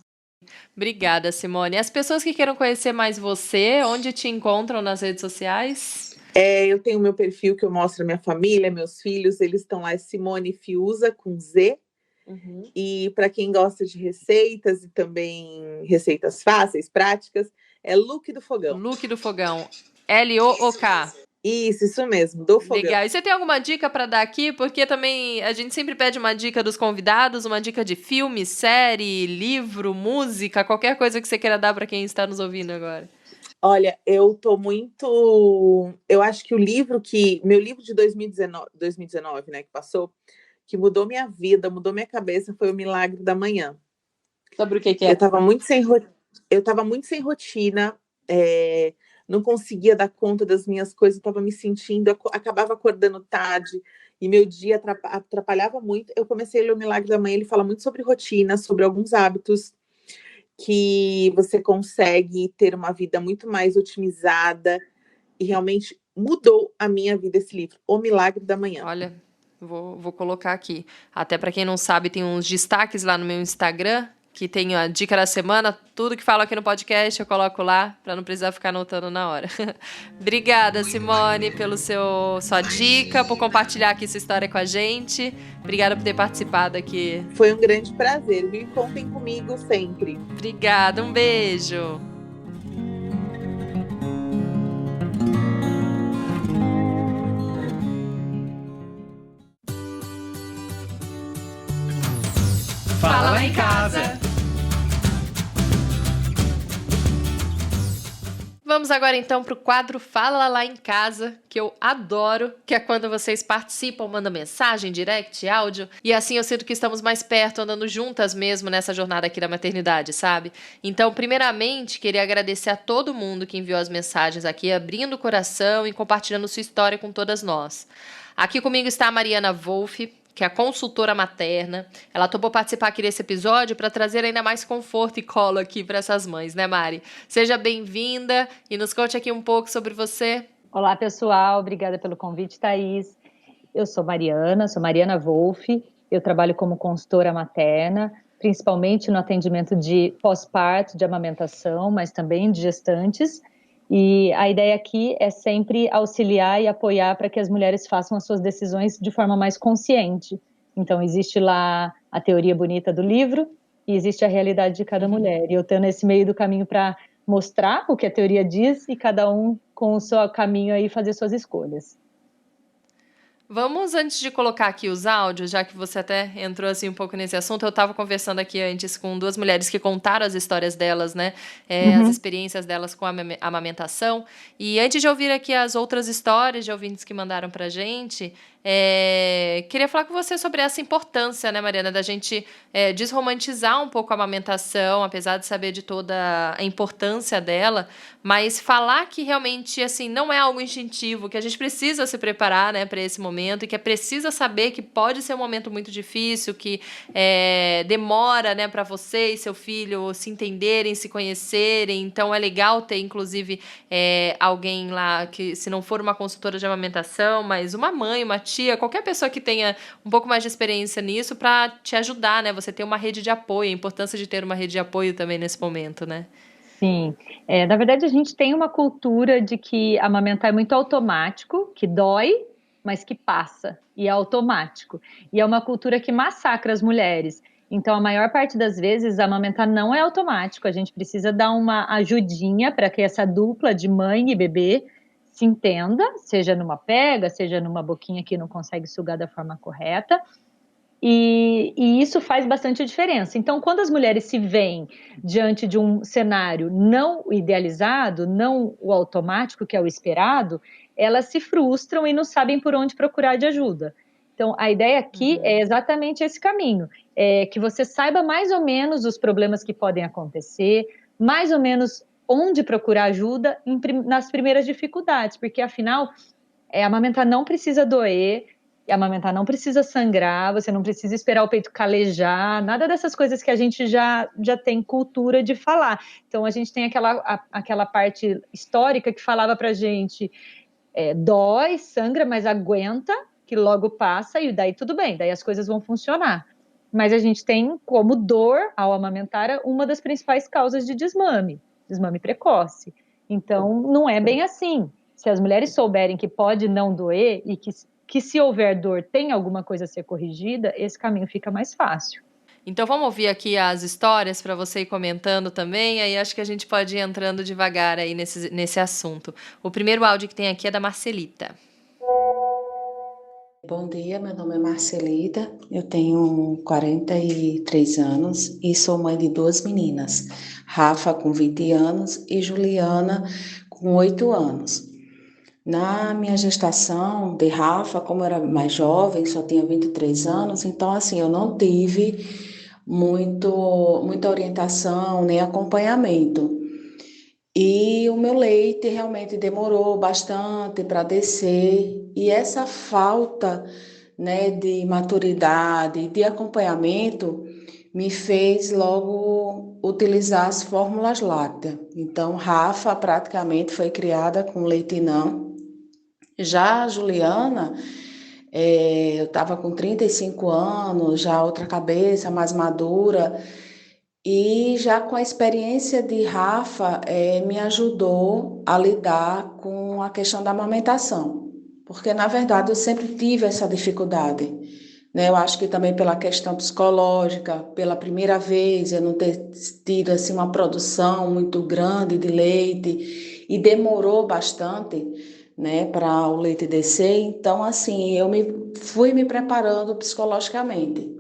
Obrigada, Simone. As pessoas que queiram conhecer mais você, onde te encontram nas redes sociais? Eu tenho meu perfil que eu mostro a minha família, meus filhos, eles estão lá, é Simone Fiuza, com Z. Uhum. E para quem gosta de receitas e também receitas fáceis, práticas, é Look do Fogão. Look do Fogão. L-O-O-K. Isso mesmo, do fogão. Legal. E você tem alguma dica para dar aqui? Porque também a gente sempre pede uma dica dos convidados, uma dica de filme, série, livro, música, qualquer coisa que você queira dar para quem está nos ouvindo agora. Olha, eu tô muito... Eu acho que meu livro de 2019, né, que passou, que mudou minha vida, mudou minha cabeça, foi O Milagre da Manhã. Sobre o que é? Eu tava muito sem rotina, não conseguia dar conta das minhas coisas, eu tava me sentindo, acabava acordando tarde, e meu dia atrapalhava muito. Eu comecei a ler O Milagre da Manhã, ele fala muito sobre rotina, sobre alguns hábitos que você consegue ter uma vida muito mais otimizada, e realmente mudou a minha vida esse livro, O Milagre da Manhã. Olha, vou colocar aqui. Até para quem não sabe, tem uns destaques lá no meu Instagram, que tem a dica da semana, tudo que falo aqui no podcast eu coloco lá, para não precisar ficar anotando na hora. Obrigada, Simone, pelo sua dica, por compartilhar aqui sua história com a gente. Obrigada por ter participado aqui. Foi um grande prazer, viu? Contem comigo sempre. Obrigada, um beijo. Fala lá em casa. Vamos agora então para o quadro Fala Lá em Casa, que eu adoro, que é quando vocês participam, mandam mensagem, direct, áudio, e assim eu sinto que estamos mais perto, andando juntas mesmo nessa jornada aqui da maternidade, sabe? Então, primeiramente, queria agradecer a todo mundo que enviou as mensagens aqui, abrindo o coração e compartilhando sua história com todas nós. Aqui comigo está a Mariana Wolff, que é a consultora materna. Ela topou participar aqui desse episódio para trazer ainda mais conforto e colo aqui para essas mães, né, Mari? Seja bem-vinda e nos conte aqui um pouco sobre você. Olá, pessoal. Obrigada pelo convite, Thaís. Eu sou Mariana Wolff. Eu trabalho como consultora materna, principalmente no atendimento de pós-parto, de amamentação, mas também de gestantes. E a ideia aqui é sempre auxiliar e apoiar para que as mulheres façam as suas decisões de forma mais consciente. Então, existe lá a teoria bonita do livro e existe a realidade de cada mulher. E eu estou nesse meio do caminho para mostrar o que a teoria diz e cada um com o seu caminho aí fazer suas escolhas. Vamos, antes de colocar aqui os áudios, já que você até entrou assim um pouco nesse assunto, eu estava conversando aqui antes com 2 mulheres que contaram as histórias delas, né? As experiências delas com a amamentação. E antes de ouvir aqui as outras histórias de ouvintes que mandaram pra gente, queria falar com você sobre essa importância, né, Mariana, da gente desromantizar um pouco a amamentação, apesar de saber de toda a importância dela, mas falar que realmente, assim, não é algo instintivo, que a gente precisa se preparar, né, para esse momento, e que é preciso saber que pode ser um momento muito difícil, que demora, né, para você e seu filho se entenderem, se conhecerem. Então é legal ter, inclusive, alguém lá que, se não for uma consultora de amamentação, mas uma mãe, uma tia, qualquer pessoa que tenha um pouco mais de experiência nisso para te ajudar, né? Você ter uma rede de apoio, a importância de ter uma rede de apoio também nesse momento, né? Sim, na verdade a gente tem uma cultura de que amamentar é muito automático, que dói, mas que passa, e é automático. E é uma cultura que massacra as mulheres. Então, a maior parte das vezes, amamentar não é automático, a gente precisa dar uma ajudinha para que essa dupla de mãe e bebê se entenda, seja numa pega, seja numa boquinha que não consegue sugar da forma correta. E isso faz bastante diferença. Então, quando as mulheres se veem diante de um cenário não idealizado, não o automático, que é o esperado, elas se frustram e não sabem por onde procurar de ajuda. Então, a ideia aqui é exatamente esse caminho, que você saiba mais ou menos os problemas que podem acontecer, mais ou menos onde procurar ajuda nas primeiras dificuldades, porque, afinal, amamentar não precisa doer, amamentar não precisa sangrar, você não precisa esperar o peito calejar, nada dessas coisas que a gente já tem cultura de falar. Então, a gente tem aquela parte histórica que falava pra gente, dói, sangra, mas aguenta, que logo passa, e daí tudo bem, daí as coisas vão funcionar. Mas a gente tem como dor ao amamentar uma das principais causas de desmame precoce. Então, não é bem assim. Se as mulheres souberem que pode não doer e que se houver dor tem alguma coisa a ser corrigida, esse caminho fica mais fácil. Então vamos ouvir aqui as histórias para você ir comentando também, aí acho que a gente pode ir entrando devagar aí nesse assunto. O primeiro áudio que tem aqui é da Marcelita. Bom dia, meu nome é Marcelita, eu tenho 43 anos e sou mãe de 2 meninas, Rafa com 20 anos e Juliana com 8 anos. Na minha gestação de Rafa, como eu era mais jovem, só tinha 23 anos, então assim, eu não tive muita orientação nem acompanhamento. E o meu leite realmente demorou bastante para descer, e essa falta, né, de maturidade, de acompanhamento, me fez logo utilizar as fórmulas lácteas. Então, Rafa praticamente foi criada com leite não. Já a Juliana, eu estava com 35 anos, já outra cabeça, mais madura, e já com a experiência de Rafa, me ajudou a lidar com a questão da amamentação, porque na verdade eu sempre tive essa dificuldade, né? Eu acho que também pela questão psicológica, pela primeira vez eu não ter tido assim, uma produção muito grande de leite, e demorou bastante, né, para o leite descer, então assim, fui me preparando psicologicamente.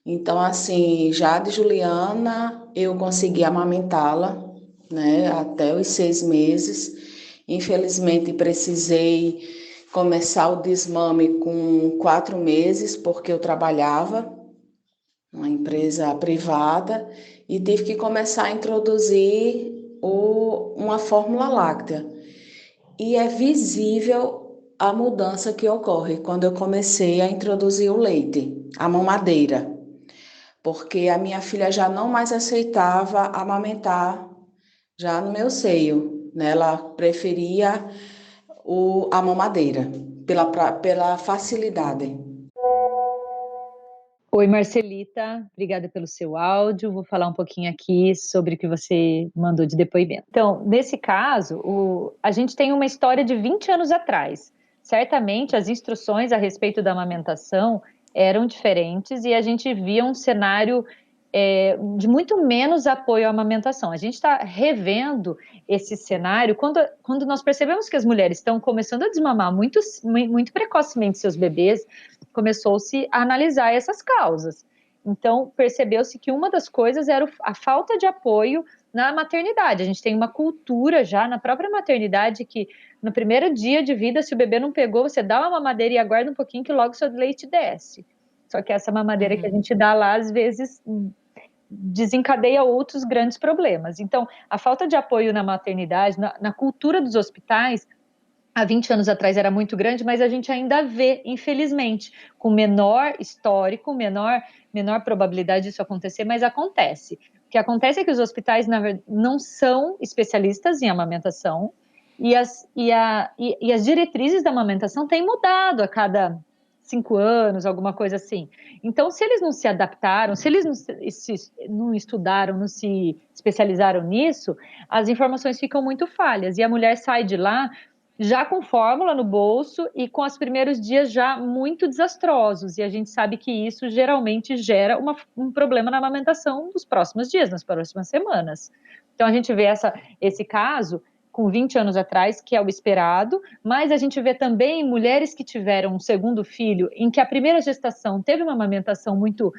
Então, assim, já de Juliana, eu consegui amamentá-la, né, até os 6 meses. Infelizmente, precisei começar o desmame com 4 meses, porque eu trabalhava numa empresa privada e tive que começar a introduzir uma fórmula láctea. E é visível a mudança que ocorre quando eu comecei a introduzir o leite, a mamadeira, porque a minha filha já não mais aceitava amamentar já no meu seio, né? Ela preferia a mamadeira pela facilidade. Oi, Marcelita, obrigada pelo seu áudio. Vou falar um pouquinho aqui sobre o que você mandou de depoimento. Então, nesse caso, a gente tem uma história de 20 anos atrás. Certamente, as instruções a respeito da amamentação eram diferentes e a gente via um cenário de muito menos apoio à amamentação. A gente está revendo esse cenário quando nós percebemos que as mulheres estão começando a desmamar muito, muito precocemente seus bebês, começou-se a analisar essas causas. Então, percebeu-se que uma das coisas era a falta de apoio na maternidade. A gente tem uma cultura já na própria maternidade que no primeiro dia de vida, se o bebê não pegou, você dá uma mamadeira e aguarda um pouquinho que logo seu leite desce. Só que essa mamadeira que a gente dá lá, às vezes, desencadeia outros grandes problemas. Então, a falta de apoio na maternidade, na cultura dos hospitais, há 20 anos atrás era muito grande, mas a gente ainda vê, infelizmente, com menor histórico, menor probabilidade disso acontecer, mas acontece. O que acontece é que os hospitais, na verdade, não são especialistas em amamentação e as diretrizes da amamentação têm mudado a cada 5 anos, alguma coisa assim. Então, se eles não se adaptaram, se eles não estudaram, não se especializaram nisso, as informações ficam muito falhas e a mulher sai de lá já com fórmula no bolso e com os primeiros dias já muito desastrosos. E a gente sabe que isso geralmente gera um problema na amamentação nos próximos dias, nas próximas semanas. Então a gente vê esse caso com 20 anos atrás, que é o esperado, mas a gente vê também mulheres que tiveram um segundo filho, em que a primeira gestação teve uma amamentação muito,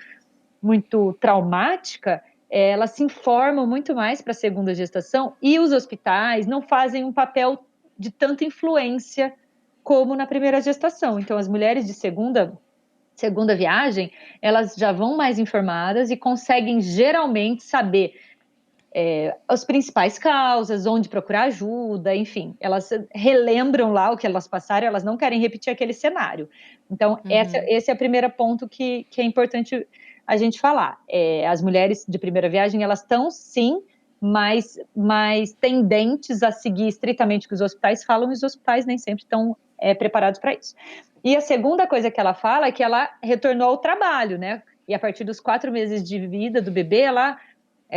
muito traumática, elas se informam muito mais para a segunda gestação e os hospitais não fazem um papel de tanta influência como na primeira gestação. Então, as mulheres de segunda viagem, elas já vão mais informadas e conseguem geralmente saber as principais causas, onde procurar ajuda, enfim, elas relembram lá o que elas passaram, elas não querem repetir aquele cenário. Então, esse é o primeiro ponto que é importante a gente falar. As mulheres de primeira viagem, elas estão, sim, mais tendentes a seguir estritamente o que os hospitais falam, e os hospitais nem sempre estão preparados para isso. E a segunda coisa que ela fala é que ela retornou ao trabalho, né? E a partir dos 4 meses de vida do bebê,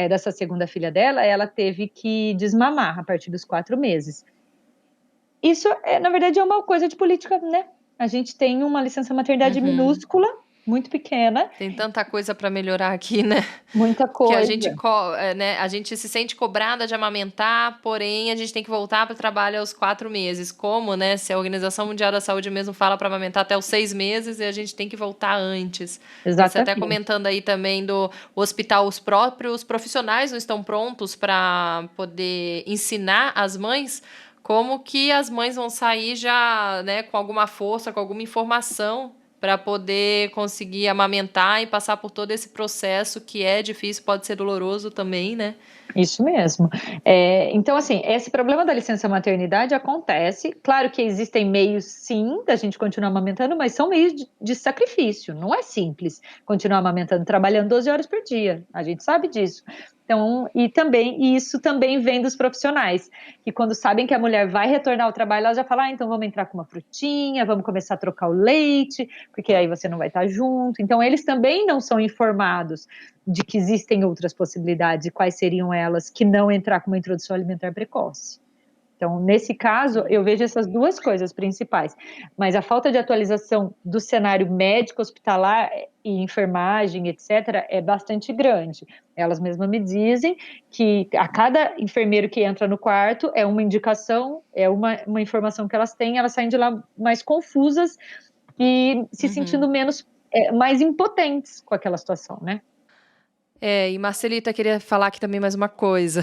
dessa segunda filha dela, ela teve que desmamar a partir dos 4 meses. Isso, na verdade, é uma coisa de política, né? A gente tem uma licença maternidade minúscula, muito pequena. Tem tanta coisa para melhorar aqui, né? Muita coisa. Que a gente se sente cobrada de amamentar, porém a gente tem que voltar para o trabalho aos 4 meses. Como, né? Se a Organização Mundial da Saúde mesmo fala para amamentar até os 6 meses, e a gente tem que voltar antes. Exatamente. Você até comentando aí também do hospital, os próprios profissionais não estão prontos para poder ensinar as mães como que as mães vão sair já, né, com alguma força, com alguma informação para poder conseguir amamentar e passar por todo esse processo que é difícil, pode ser doloroso também, né? Isso mesmo. Então, assim, esse problema da licença maternidade acontece. Claro que existem meios, sim, da gente continuar amamentando, mas são meios de sacrifício. Não é simples continuar amamentando, trabalhando 12 horas por dia. A gente sabe disso. Então, e isso também vem dos profissionais, que quando sabem que a mulher vai retornar ao trabalho, elas já falam, então vamos entrar com uma frutinha, vamos começar a trocar o leite, porque aí você não vai estar junto. Então, eles também não são informados de que existem outras possibilidades e quais seriam elas, que não entrar com uma introdução alimentar precoce. Então, nesse caso, eu vejo essas duas coisas principais. Mas a falta de atualização do cenário médico, hospitalar e enfermagem, etc., é bastante grande. Elas mesmas me dizem que a cada enfermeiro que entra no quarto é uma indicação, é uma informação que elas têm, elas saem de lá mais confusas e se sentindo mais impotentes com aquela situação, né? E Marcelita, queria falar aqui também mais uma coisa,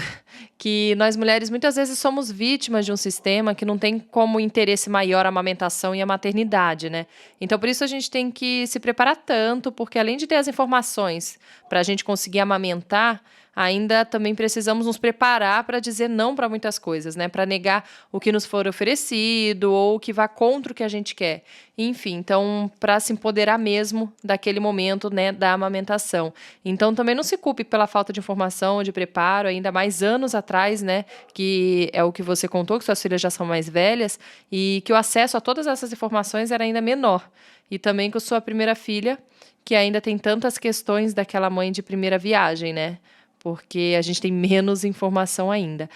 que nós mulheres muitas vezes somos vítimas de um sistema que não tem como interesse maior a amamentação e a maternidade, né? Então, por isso a gente tem que se preparar tanto, porque além de ter as informações para a gente conseguir amamentar, ainda também precisamos nos preparar para dizer não para muitas coisas, né? Para negar o que nos for oferecido ou o que vá contra o que a gente quer. Enfim, então, para se empoderar mesmo daquele momento, né, da amamentação. Então, também não se culpe pela falta de informação, de preparo, ainda mais anos atrás, né? Que é o que você contou, que suas filhas já são mais velhas e que o acesso a todas essas informações era ainda menor. E também com sua primeira filha, que ainda tem tantas questões daquela mãe de primeira viagem, né? Porque a gente tem menos informação ainda.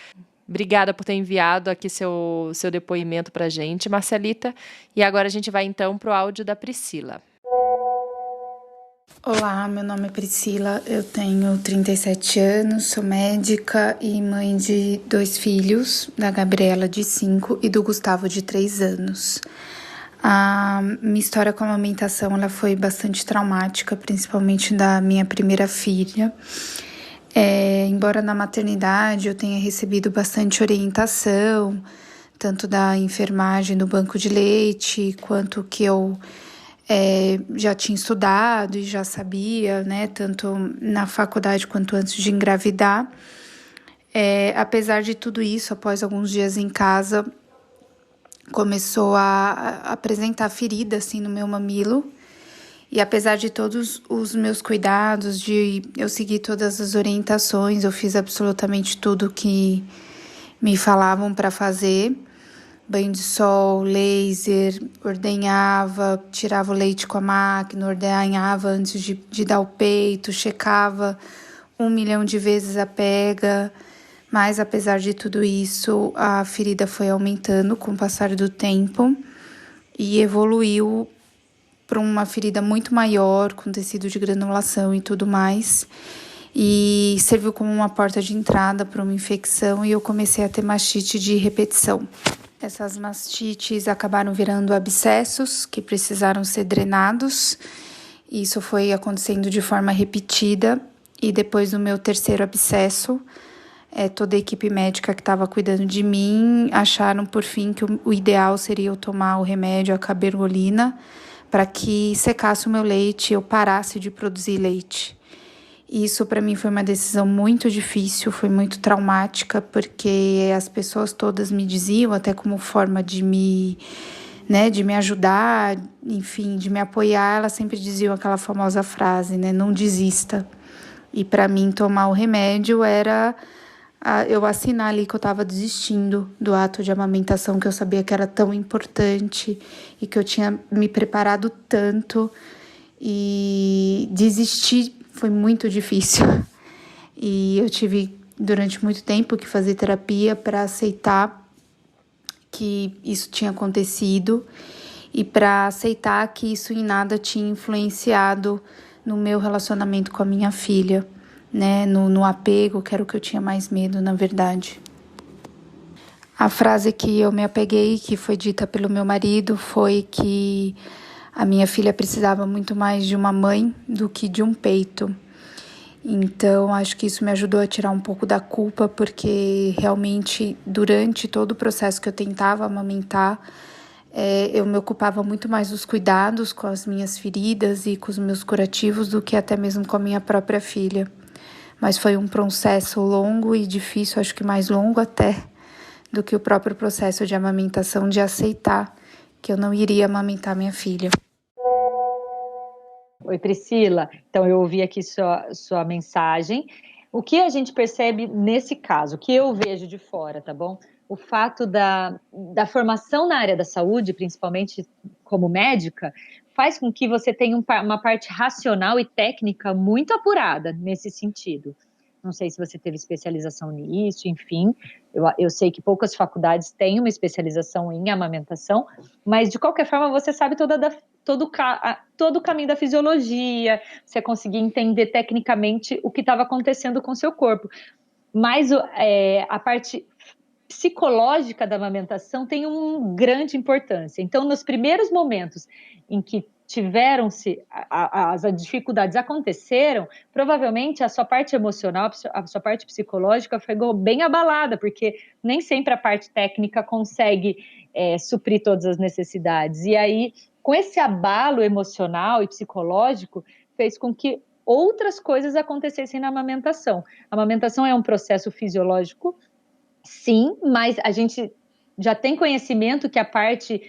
Obrigada por ter enviado aqui seu depoimento para a gente, Marcelita. E agora a gente vai então para o áudio da Priscila. Olá, meu nome é Priscila, eu tenho 37 anos, sou médica e mãe de 2 filhos, da Gabriela de 5 e do Gustavo de 3 anos. A minha história com a amamentação ela foi bastante traumática, principalmente da minha primeira filha. Embora na maternidade eu tenha recebido bastante orientação, tanto da enfermagem do banco de leite, quanto que eu já tinha estudado e já sabia, né, tanto na faculdade quanto antes de engravidar. Apesar de tudo isso, após alguns dias em casa, começou a apresentar ferida assim no meu mamilo. E apesar de todos os meus cuidados, de eu seguir todas as orientações, eu fiz absolutamente tudo que me falavam para fazer. Banho de sol, laser, ordenhava, tirava o leite com a máquina, ordenhava antes de dar o peito, checava 1 milhão de vezes a pega. Mas apesar de tudo isso, a ferida foi aumentando com o passar do tempo e evoluiu para uma ferida muito maior, com tecido de granulação e tudo mais. E serviu como uma porta de entrada para uma infecção e eu comecei a ter mastite de repetição. Essas mastites acabaram virando abscessos que precisaram ser drenados. Isso foi acontecendo de forma repetida e depois do meu terceiro abscesso, toda a equipe médica que estava cuidando de mim acharam por fim que o ideal seria eu tomar o remédio, a cabergolina, para que secasse o meu leite e eu parasse de produzir leite. Isso para mim foi uma decisão muito difícil, foi muito traumática, porque as pessoas todas me diziam, até como forma de me ajudar, enfim, de me apoiar, elas sempre diziam aquela famosa frase, né, não desista. E para mim tomar o remédio era eu assinar ali que eu estava desistindo do ato de amamentação, que eu sabia que era tão importante e que eu tinha me preparado tanto, e desistir foi muito difícil. E eu tive, durante muito tempo, que fazer terapia para aceitar que isso tinha acontecido e para aceitar que isso em nada tinha influenciado no meu relacionamento com a minha filha, né? No apego, que era o que eu tinha mais medo, na verdade. A frase que eu me apeguei, que foi dita pelo meu marido, foi que a minha filha precisava muito mais de uma mãe do que de um peito. Então, acho que isso me ajudou a tirar um pouco da culpa, porque realmente, durante todo o processo que eu tentava amamentar, eu me ocupava muito mais dos cuidados com as minhas feridas e com os meus curativos do que até mesmo com a minha própria filha. Mas foi um processo longo e difícil, acho que mais longo até do que o próprio processo de amamentação, de aceitar que eu não iria amamentar minha filha. Oi, Priscila. Então, eu ouvi aqui sua mensagem. O que a gente percebe nesse caso, o que eu vejo de fora, tá bom? O fato da formação na área da saúde, principalmente como médica, faz com que você tenha uma parte racional e técnica muito apurada nesse sentido. Não sei se você teve especialização nisso, enfim. Eu sei que poucas faculdades têm uma especialização em amamentação, mas de qualquer forma você sabe todo o caminho da fisiologia, você conseguir entender tecnicamente o que estava acontecendo com o seu corpo. Mas a parte psicológica da amamentação tem uma grande importância. Então, nos primeiros momentos em que tiveram-se, as dificuldades aconteceram, provavelmente a sua parte emocional, a sua parte psicológica ficou bem abalada, porque nem sempre a parte técnica consegue suprir todas as necessidades. E aí, com esse abalo emocional e psicológico, fez com que outras coisas acontecessem na amamentação. A amamentação é um processo fisiológico, sim, mas a gente já tem conhecimento que a parte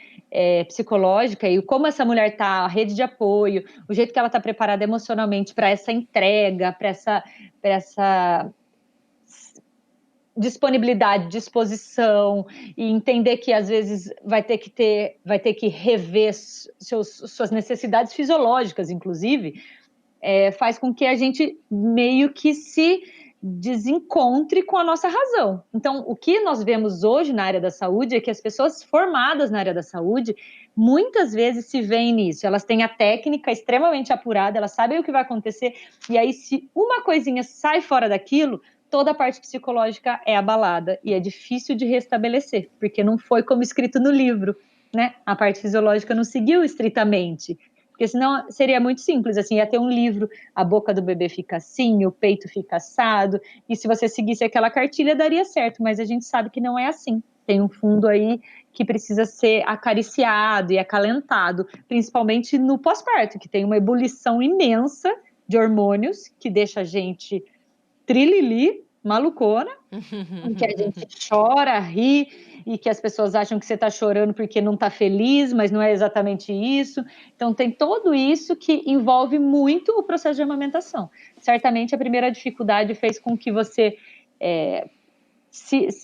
psicológica e como essa mulher está, a rede de apoio, o jeito que ela está preparada emocionalmente para essa entrega, para essa disponibilidade, disposição, e entender que às vezes vai ter que rever suas necessidades fisiológicas, inclusive, faz com que a gente meio que se desencontre com a nossa razão. Então, o que nós vemos hoje na área da saúde é que as pessoas formadas na área da saúde muitas vezes se veem nisso. Elas têm a técnica extremamente apurada, elas sabem o que vai acontecer, e aí se uma coisinha sai fora daquilo, toda a parte psicológica é abalada, e é difícil de restabelecer, porque não foi como escrito no livro, né? A parte fisiológica não seguiu estritamente, porque senão seria muito simples, assim, ia ter um livro, a boca do bebê fica assim, o peito fica assado, e se você seguisse aquela cartilha daria certo, mas a gente sabe que não é assim. Tem um fundo aí que precisa ser acariciado e acalentado, principalmente no pós-parto, que tem uma ebulição imensa de hormônios, que deixa a gente trilili, malucona, em que a gente chora, ri, e que as pessoas acham que você está chorando porque não está feliz, mas não é exatamente isso. Então tem tudo isso que envolve muito o processo de amamentação. Certamente a primeira dificuldade fez com que você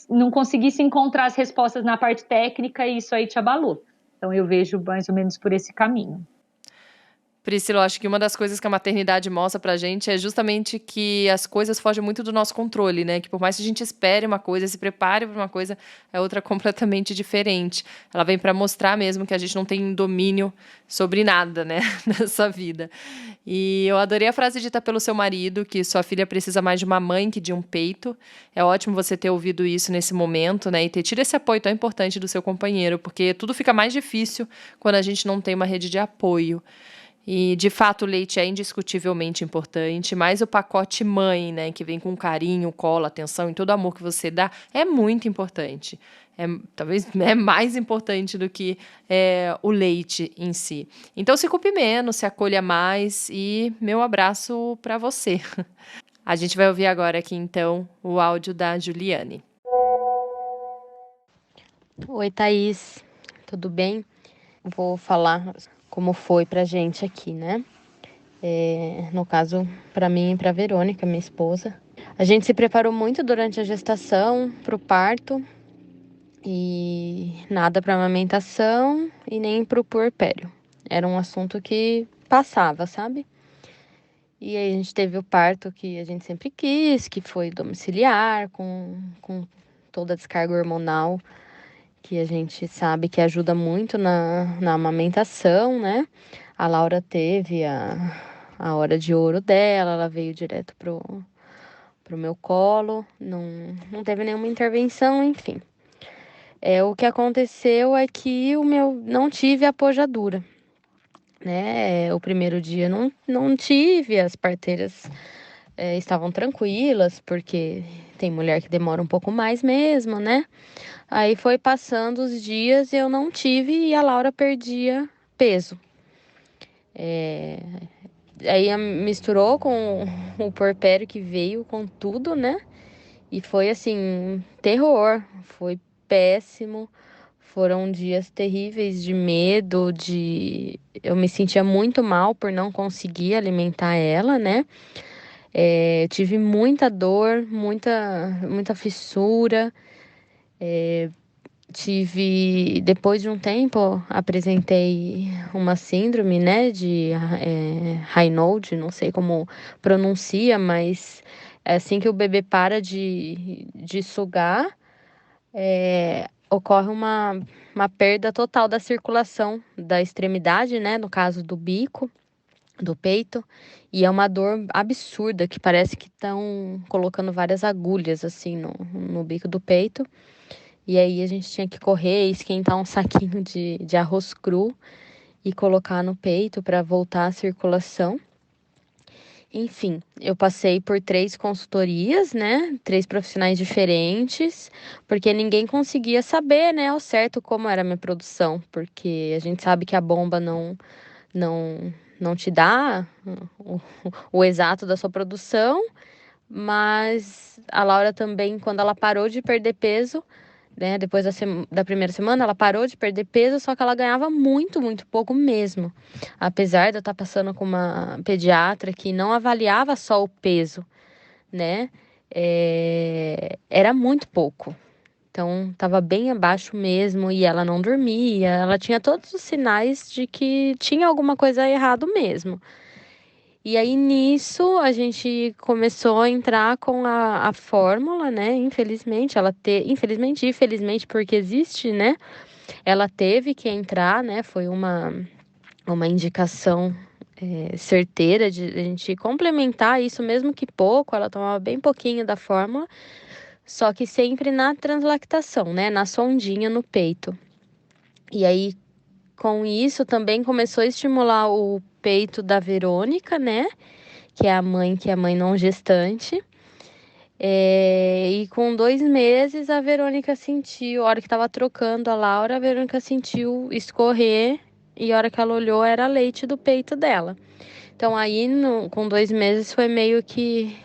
não conseguisse encontrar as respostas na parte técnica e isso aí te abalou. Então eu vejo mais ou menos por esse caminho. Priscila, eu acho que uma das coisas que a maternidade mostra pra gente é justamente que as coisas fogem muito do nosso controle, né? Que por mais que a gente espere uma coisa, se prepare para uma coisa, é outra completamente diferente. Ela vem para mostrar mesmo que a gente não tem domínio sobre nada, né? Nessa vida. E eu adorei a frase dita pelo seu marido, que sua filha precisa mais de uma mãe que de um peito. É ótimo você ter ouvido isso nesse momento, né? E ter tido esse apoio tão importante do seu companheiro, porque tudo fica mais difícil quando a gente não tem uma rede de apoio. E, de fato, o leite é indiscutivelmente importante, mas o pacote mãe, né, que vem com carinho, colo, atenção e todo o amor que você dá, é muito importante. Talvez é mais importante do que o leite em si. Então, se culpe menos, se acolha mais e meu abraço para você. A gente vai ouvir agora aqui, então, o áudio da Juliane. Oi, Thaís. Tudo bem? Vou falar como foi pra gente aqui, né? No caso, pra mim e pra Verônica, minha esposa. A gente se preparou muito durante a gestação pro parto e nada pra amamentação e nem pro puerpério. Era um assunto que passava, sabe? E aí a gente teve o parto que a gente sempre quis, que foi domiciliar, com toda a descarga hormonal que a gente sabe que ajuda muito na amamentação, né? A Laura teve a hora de ouro dela, ela veio direto pro meu colo, não teve nenhuma intervenção, enfim. O que aconteceu é que não tive apojadura, né? O primeiro dia não tive, as parteiras estavam tranquilas, porque tem mulher que demora um pouco mais mesmo, né? Aí foi passando os dias e eu não tive e a Laura perdia peso. Aí misturou com o puerpério que veio com tudo, né? E foi assim, terror, foi péssimo. Foram dias terríveis de medo, eu me sentia muito mal por não conseguir alimentar ela, né? Tive muita dor, muita fissura. Depois de um tempo, apresentei uma síndrome, né, de Raynaud, não sei como pronuncia, mas é assim que o bebê para de sugar, ocorre uma perda total da circulação da extremidade, né, no caso do bico, do peito, e é uma dor absurda, que parece que estão colocando várias agulhas, assim, no bico do peito. E aí a gente tinha que correr e esquentar um saquinho de arroz cru e colocar no peito para voltar a circulação. Enfim, eu passei por 3 consultorias, né? 3 profissionais diferentes, porque ninguém conseguia saber, né, ao certo como era a minha produção, porque a gente sabe que a bomba não te dá o exato da sua produção, mas a Laura também, quando ela parou de perder peso, né, depois da primeira semana, ela parou de perder peso, só que ela ganhava muito, muito pouco mesmo. Apesar de eu estar passando com uma pediatra que não avaliava só o peso, né, era muito pouco. Então, estava bem abaixo mesmo e ela não dormia. Ela tinha todos os sinais de que tinha alguma coisa errado mesmo. E aí, nisso, a gente começou a entrar com a fórmula, né? Infelizmente, infelizmente e felizmente, porque existe, né? ela teve que entrar, né? Foi uma indicação certeira de a gente complementar isso, mesmo que pouco, ela tomava bem pouquinho da fórmula, só que sempre na translactação, né? Na sondinha no peito. E aí, com isso, também começou a estimular o peito da Verônica, né? Que é a mãe não gestante. E com 2 meses, a Verônica sentiu, a hora que estava trocando a Laura, a Verônica sentiu escorrer, e a hora que ela olhou, era leite do peito dela. Então, aí, com 2 meses, foi meio que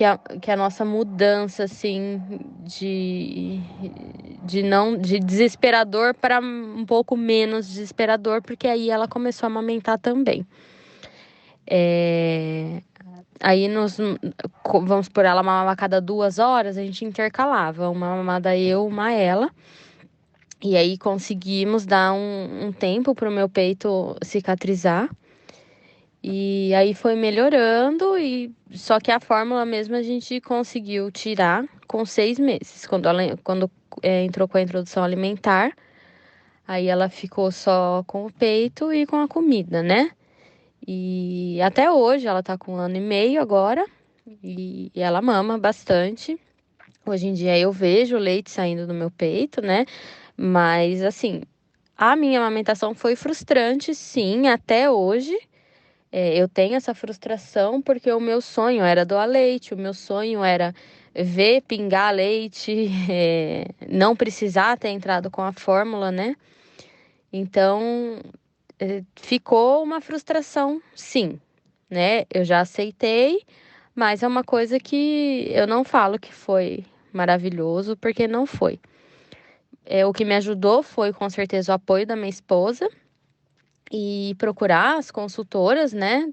a nossa mudança, assim, de desesperador para um pouco menos desesperador, porque aí ela começou a amamentar também. Aí, vamos por ela mamava a cada 2 horas, a gente intercalava, uma mamada eu, uma ela. E aí conseguimos dar um tempo pro meu peito cicatrizar. E aí foi melhorando, só que a fórmula mesmo a gente conseguiu tirar com 6 meses. Quando entrou com a introdução alimentar, aí ela ficou só com o peito e com a comida, né? E até hoje ela tá com 1 ano e meio agora, e ela mama bastante. Hoje em dia eu vejo o leite saindo do meu peito, né? Mas assim, a minha amamentação foi frustrante, sim, até hoje. Eu tenho essa frustração porque o meu sonho era doar leite, o meu sonho era ver pingar leite, não precisar ter entrado com a fórmula, né? Então, ficou uma frustração, sim, né? Eu já aceitei, mas é uma coisa que eu não falo que foi maravilhoso, porque não foi. O que me ajudou foi, com certeza, o apoio da minha esposa e procurar as consultoras, né?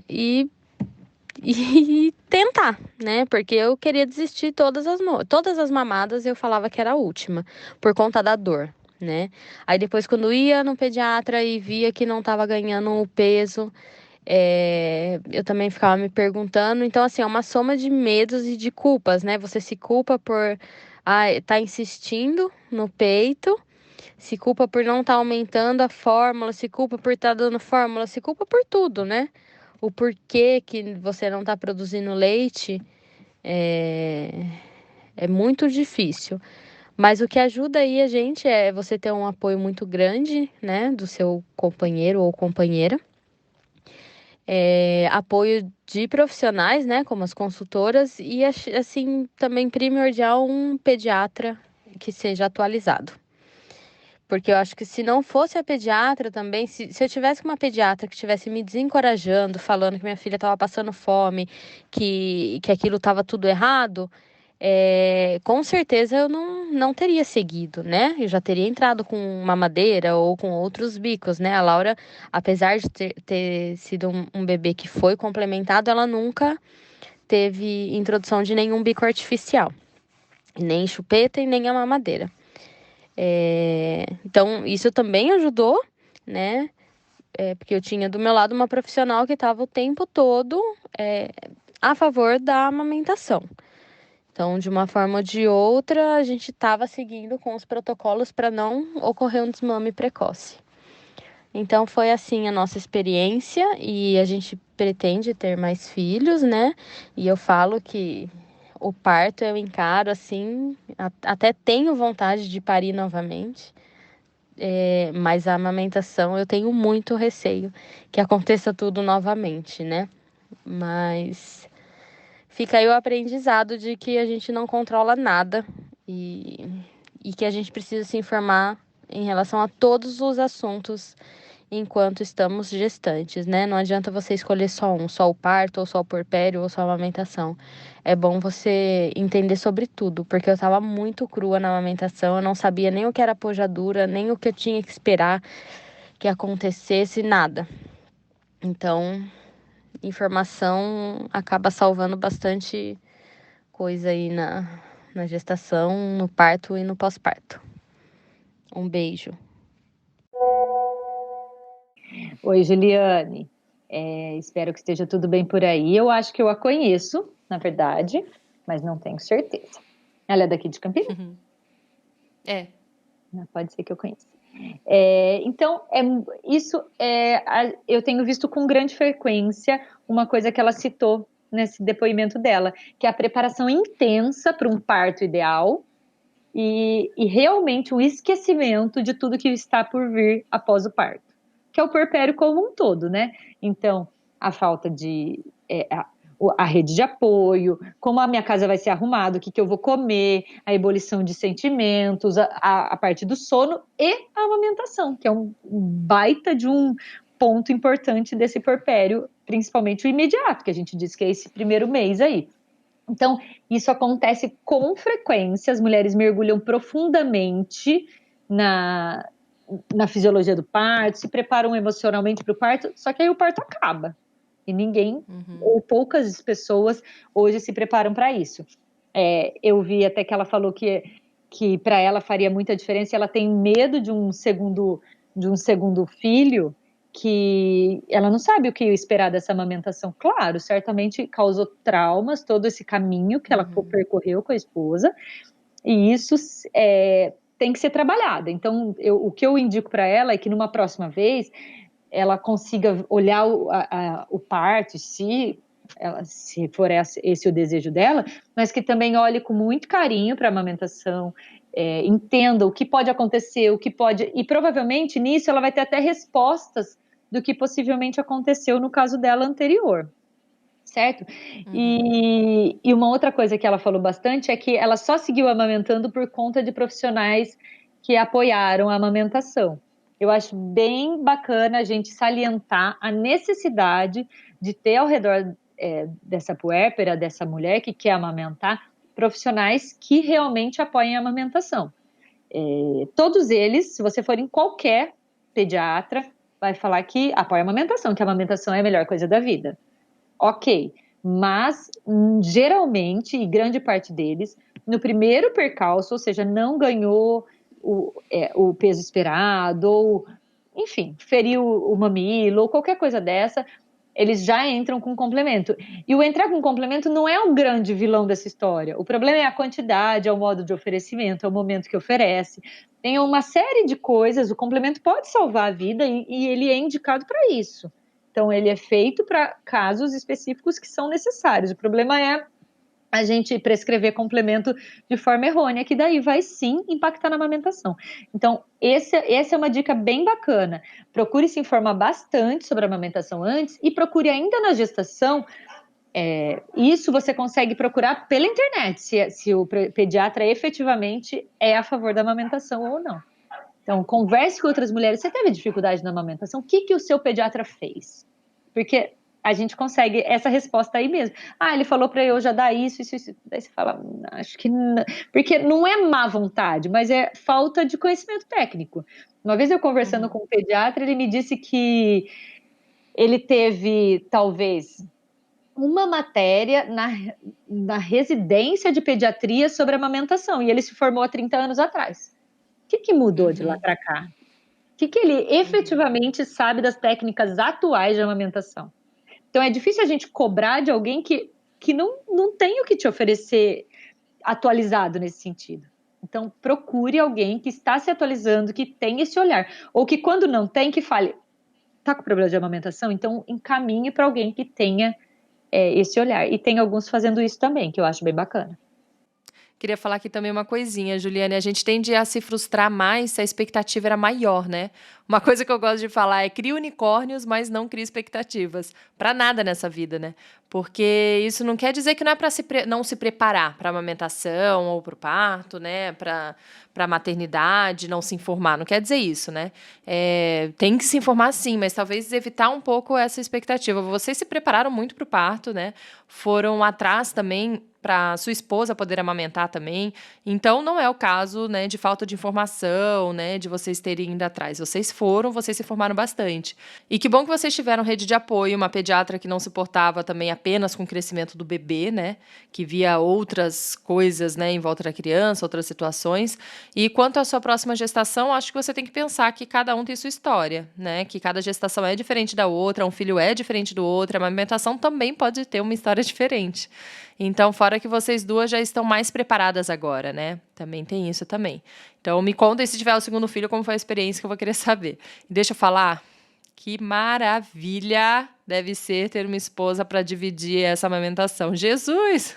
E tentar, né? Porque eu queria desistir todas as mamadas, eu falava que era a última, por conta da dor, né? Aí depois, quando ia no pediatra e via que não estava ganhando o peso, eu também ficava me perguntando. Então, assim, é uma soma de medos e de culpas, né? Você se culpa por tá insistindo no peito, se culpa por não estar aumentando a fórmula, se culpa por estar dando fórmula, se culpa por tudo, né? O porquê que você não está produzindo leite é muito difícil. Mas o que ajuda aí a gente é você ter um apoio muito grande, né? Do seu companheiro ou companheira. Apoio de profissionais, né? Como as consultoras. E, assim, também primordial um pediatra que seja atualizado. Porque eu acho que se não fosse a pediatra também, se eu tivesse com uma pediatra que estivesse me desencorajando, falando que minha filha estava passando fome, que aquilo estava tudo errado, com certeza eu não teria seguido, né? Eu já teria entrado com mamadeira ou com outros bicos, né? A Laura, apesar de ter sido um bebê que foi complementado, ela nunca teve introdução de nenhum bico artificial, nem chupeta e nem a mamadeira. Então, isso também ajudou, né? Porque eu tinha do meu lado uma profissional que estava o tempo todo a favor da amamentação. Então, de uma forma ou de outra, a gente estava seguindo com os protocolos para não ocorrer um desmame precoce. Então, foi assim a nossa experiência, e a gente pretende ter mais filhos, né? E eu falo que o parto eu encaro assim, até tenho vontade de parir novamente, mas a amamentação eu tenho muito receio que aconteça tudo novamente, né? Mas fica aí o aprendizado de que a gente não controla nada e que a gente precisa se informar em relação a todos os assuntos enquanto estamos gestantes, né? Não adianta você escolher só o parto, ou só o puerpério, ou só a amamentação. É bom você entender sobre tudo, porque eu estava muito crua na amamentação, eu não sabia nem o que era pojadura, nem o que eu tinha que esperar que acontecesse, nada. Então, informação acaba salvando bastante coisa aí na gestação, no parto e no pós-parto. Um beijo. Oi, Juliane. Espero que esteja tudo bem por aí. Eu acho que eu a conheço, na verdade, mas não tenho certeza. Ela é daqui de Campinas? É. Pode ser que eu conheça. Então, eu tenho visto com grande frequência uma coisa que ela citou nesse depoimento dela, que é a preparação intensa para um parto ideal e realmente um esquecimento de tudo que está por vir após o parto, que é o puerpério como um todo, né? Então, a falta de... a rede de apoio, como a minha casa vai ser arrumada, o que eu vou comer, a ebulição de sentimentos, a parte do sono e a amamentação, que é um baita de um ponto importante desse puerpério, principalmente o imediato, que a gente diz que é esse primeiro mês aí. Então, isso acontece com frequência, as mulheres mergulham profundamente na fisiologia do parto, se preparam emocionalmente para o parto, só que aí o parto acaba. E ninguém, ou poucas pessoas, hoje se preparam para isso. Eu vi até que ela falou que para ela faria muita diferença, ela tem medo de um segundo filho, que ela não sabe o que esperar dessa amamentação. Claro, certamente causou traumas, todo esse caminho que ela percorreu com a esposa, e isso tem que ser trabalhado. Então, o que eu indico para ela é que numa próxima vez ela consiga olhar o parto, se for esse o desejo dela, mas que também olhe com muito carinho para a amamentação, entenda o que pode acontecer, e provavelmente nisso ela vai ter até respostas do que possivelmente aconteceu no caso dela anterior, certo? E uma outra coisa que ela falou bastante é que ela só seguiu amamentando por conta de profissionais que apoiaram a amamentação. Eu acho bem bacana a gente salientar a necessidade de ter ao redor dessa puérpera, dessa mulher que quer amamentar, profissionais que realmente apoiem a amamentação. Todos eles, se você for em qualquer pediatra, vai falar que apoia a amamentação, que a amamentação é a melhor coisa da vida. Ok, mas geralmente, e grande parte deles, no primeiro percalço, ou seja, não ganhou o peso esperado, ou, enfim, feriu o mamilo, ou qualquer coisa dessa, eles já entram com complemento. E o entrar com complemento não é o grande vilão dessa história. O problema é a quantidade, é o modo de oferecimento, é o momento que oferece. Tem uma série de coisas, o complemento pode salvar a vida e ele é indicado para isso. Então, ele é feito para casos específicos que são necessários. O problema é a gente prescrever complemento de forma errônea, que daí vai sim impactar na amamentação. Então, essa é uma dica bem bacana. Procure se informar bastante sobre a amamentação antes e procure ainda na gestação. Isso você consegue procurar pela internet, se o pediatra efetivamente é a favor da amamentação ou não. Então, converse com outras mulheres. Você teve dificuldade na amamentação? O que o seu pediatra fez? Porque a gente consegue essa resposta aí mesmo. Ele falou para eu já dar isso. Daí você fala, acho que não. Porque não é má vontade, mas é falta de conhecimento técnico. Uma vez eu conversando com um pediatra, ele me disse que ele teve, talvez, uma matéria na residência de pediatria sobre amamentação, e ele se formou há 30 anos atrás. O que mudou de lá para cá? O que ele efetivamente sabe das técnicas atuais de amamentação? Então, é difícil a gente cobrar de alguém que não tem o que te oferecer atualizado nesse sentido. Então, procure alguém que está se atualizando, que tem esse olhar. Ou que, quando não tem, que fale, está com problema de amamentação? Então, encaminhe para alguém que tenha esse olhar. E tem alguns fazendo isso também, que eu acho bem bacana. Queria falar aqui também uma coisinha, Juliane. A gente tende a se frustrar mais se a expectativa era maior, né? Uma coisa que eu gosto de falar é: cria unicórnios, mas não cria expectativas. Pra nada nessa vida, né? Porque isso não quer dizer que não é pra não se preparar pra amamentação ou pro parto, né? Pra maternidade, não se informar. Não quer dizer isso, né? Tem que se informar sim, mas talvez evitar um pouco essa expectativa. Vocês se prepararam muito pro parto, né? Foram atrás também para sua esposa poder amamentar também. Então, não é o caso, né, de falta de informação, né, de vocês terem ido atrás. Vocês se formaram bastante. E que bom que vocês tiveram rede de apoio, uma pediatra que não se portava também apenas com o crescimento do bebê, né, que via outras coisas, né, em volta da criança, outras situações. E quanto à sua próxima gestação, acho que você tem que pensar que cada um tem sua história, né, que cada gestação é diferente da outra, um filho é diferente do outro, a amamentação também pode ter uma história diferente. Então, fora fora que vocês duas já estão mais preparadas agora, né? Também tem isso também. Então, me contem se tiver o segundo filho, como foi a experiência, que eu vou querer saber. E deixa eu falar, que maravilha deve ser ter uma esposa para dividir essa amamentação. Jesus!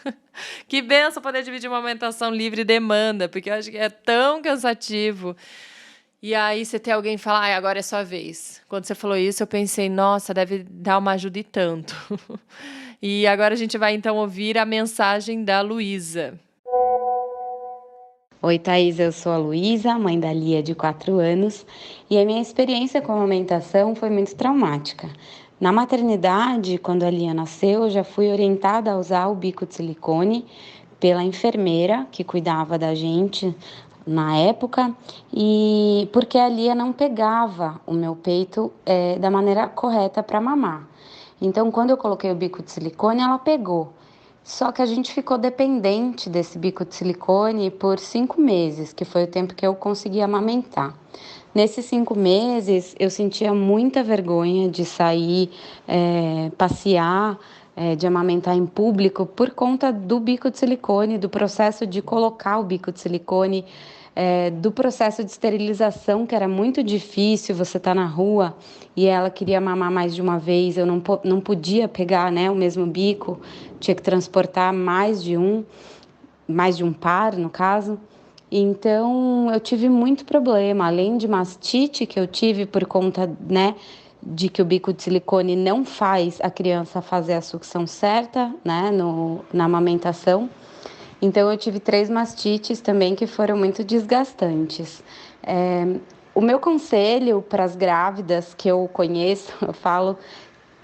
Que benção poder dividir uma amamentação livre demanda, porque eu acho que é tão cansativo. E aí você tem alguém que fala, agora é sua vez. Quando você falou isso, eu pensei, nossa, deve dar uma ajuda e tanto. E agora a gente vai então ouvir a mensagem da Luísa. Oi, Thaís, eu sou a Luísa, mãe da Lia, de 4 anos, e a minha experiência com a amamentação foi muito traumática. Na maternidade, quando a Lia nasceu, eu já fui orientada a usar o bico de silicone pela enfermeira que cuidava da gente na época, e porque a Lia não pegava o meu peito da maneira correta para mamar. Então, quando eu coloquei o bico de silicone, ela pegou. Só que a gente ficou dependente desse bico de silicone por 5 meses, que foi o tempo que eu consegui amamentar. Nesses 5 meses, eu sentia muita vergonha de sair, passear, de amamentar em público por conta do bico de silicone, do processo de colocar o bico de silicone, do processo de esterilização, que era muito difícil. Você tá na rua e ela queria mamar mais de uma vez, eu não podia pegar, né, o mesmo bico, tinha que transportar mais de um par, no caso. Então, eu tive muito problema, além de mastite que eu tive por conta, né, de que o bico de silicone não faz a criança fazer a sucção certa, né, na amamentação. Então, eu tive 3 mastites também que foram muito desgastantes. O meu conselho para as grávidas que eu conheço, eu falo,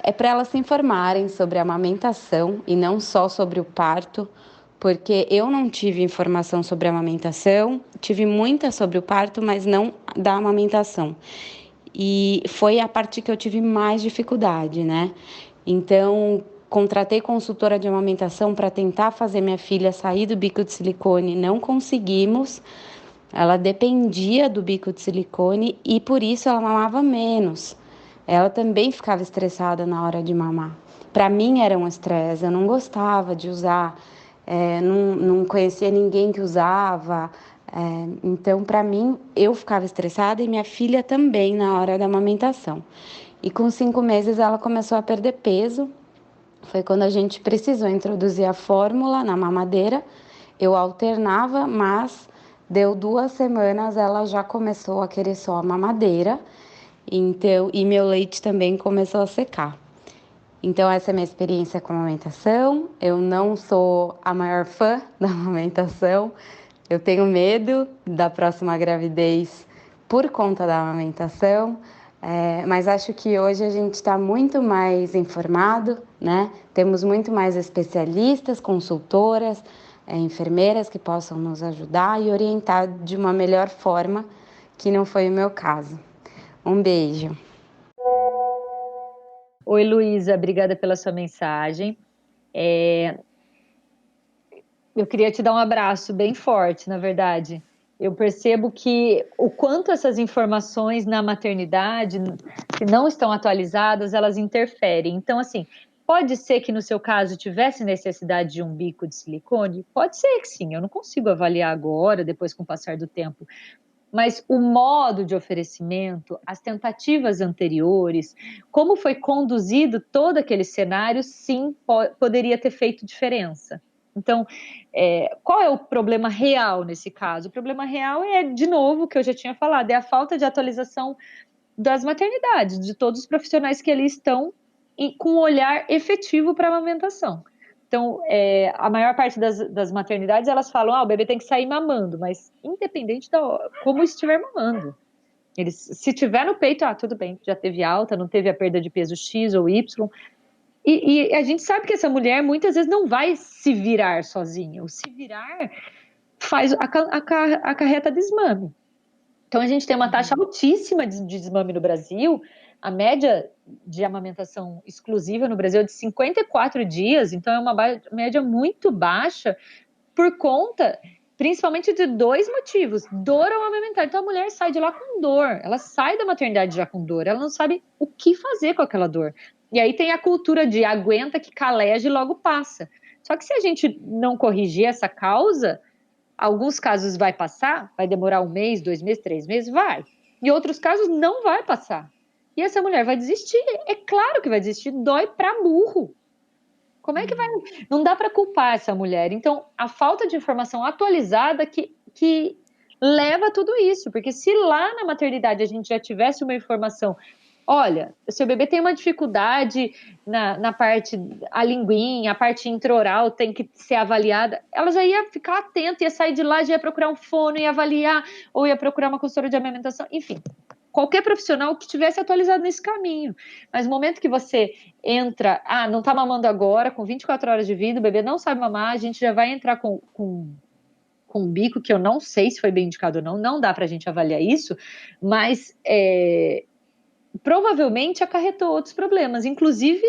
é para elas se informarem sobre a amamentação e não só sobre o parto, porque eu não tive informação sobre a amamentação, tive muita sobre o parto, mas não da amamentação. E foi a parte que eu tive mais dificuldade, né? Então, contratei consultora de amamentação para tentar fazer minha filha sair do bico de silicone, não conseguimos. Ela dependia do bico de silicone e por isso ela mamava menos. Ela também ficava estressada na hora de mamar. Para mim era um estresse, eu não gostava de usar, não conhecia ninguém que usava. Então, para mim, eu ficava estressada e minha filha também na hora da amamentação. E com 5 meses ela começou a perder peso. Foi quando a gente precisou introduzir a fórmula na mamadeira. Eu alternava, mas deu 2 semanas, ela já começou a querer só a mamadeira. Então, e meu leite também começou a secar. Então, essa é a minha experiência com a amamentação. Eu não sou a maior fã da amamentação. Eu tenho medo da próxima gravidez por conta da amamentação. Mas acho que hoje a gente está muito mais informado, né? Temos muito mais especialistas, consultoras, enfermeiras que possam nos ajudar e orientar de uma melhor forma, que não foi o meu caso. Um beijo. Oi, Luísa, obrigada pela sua mensagem. Eu queria te dar um abraço bem forte, na verdade. Eu percebo que o quanto essas informações na maternidade, que não estão atualizadas, elas interferem. Então, assim, pode ser que no seu caso tivesse necessidade de um bico de silicone? Pode ser que sim, eu não consigo avaliar agora, depois com o passar do tempo. Mas o modo de oferecimento, as tentativas anteriores, como foi conduzido todo aquele cenário, sim, poderia ter feito diferença. Então, qual é o problema real nesse caso? O problema real é, de novo, o que eu já tinha falado, é a falta de atualização das maternidades, de todos os profissionais que ali estão com um olhar efetivo para a amamentação. Então, a maior parte das maternidades, elas falam, o bebê tem que sair mamando, mas independente de como estiver mamando. Se tiver no peito, tudo bem, já teve alta, não teve a perda de peso X ou Y. E a gente sabe que essa mulher muitas vezes não vai se virar sozinha. O se virar acarreta desmame. Então, a gente tem uma taxa altíssima de desmame no Brasil. A média de amamentação exclusiva no Brasil é de 54 dias. Então, é uma média muito baixa por conta, principalmente, de 2 motivos. Dor ao amamentar. Então, a mulher sai de lá com dor. Ela sai da maternidade já com dor. Ela não sabe o que fazer com aquela dor. E aí tem a cultura de aguenta que caleja e logo passa. Só que se a gente não corrigir essa causa, alguns casos vai passar, vai demorar 1 mês, 2 meses, 3 meses, vai. E outros casos não vai passar. E essa mulher vai desistir. É claro que vai desistir, dói pra burro. Como é que vai? Não dá para culpar essa mulher. Então, a falta de informação atualizada que leva a tudo isso. Porque se lá na maternidade a gente já tivesse uma informação, olha, o seu bebê tem uma dificuldade na parte, a linguinha, a parte intraoral tem que ser avaliada, ela já ia ficar atenta, ia sair de lá, já ia procurar um fono, ia avaliar, ou ia procurar uma consultora de amamentação, enfim. Qualquer profissional que tivesse atualizado nesse caminho. Mas no momento que você entra, não está mamando agora, com 24 horas de vida, o bebê não sabe mamar, a gente já vai entrar com um bico, que eu não sei se foi bem indicado ou não dá para a gente avaliar isso, mas provavelmente acarretou outros problemas, inclusive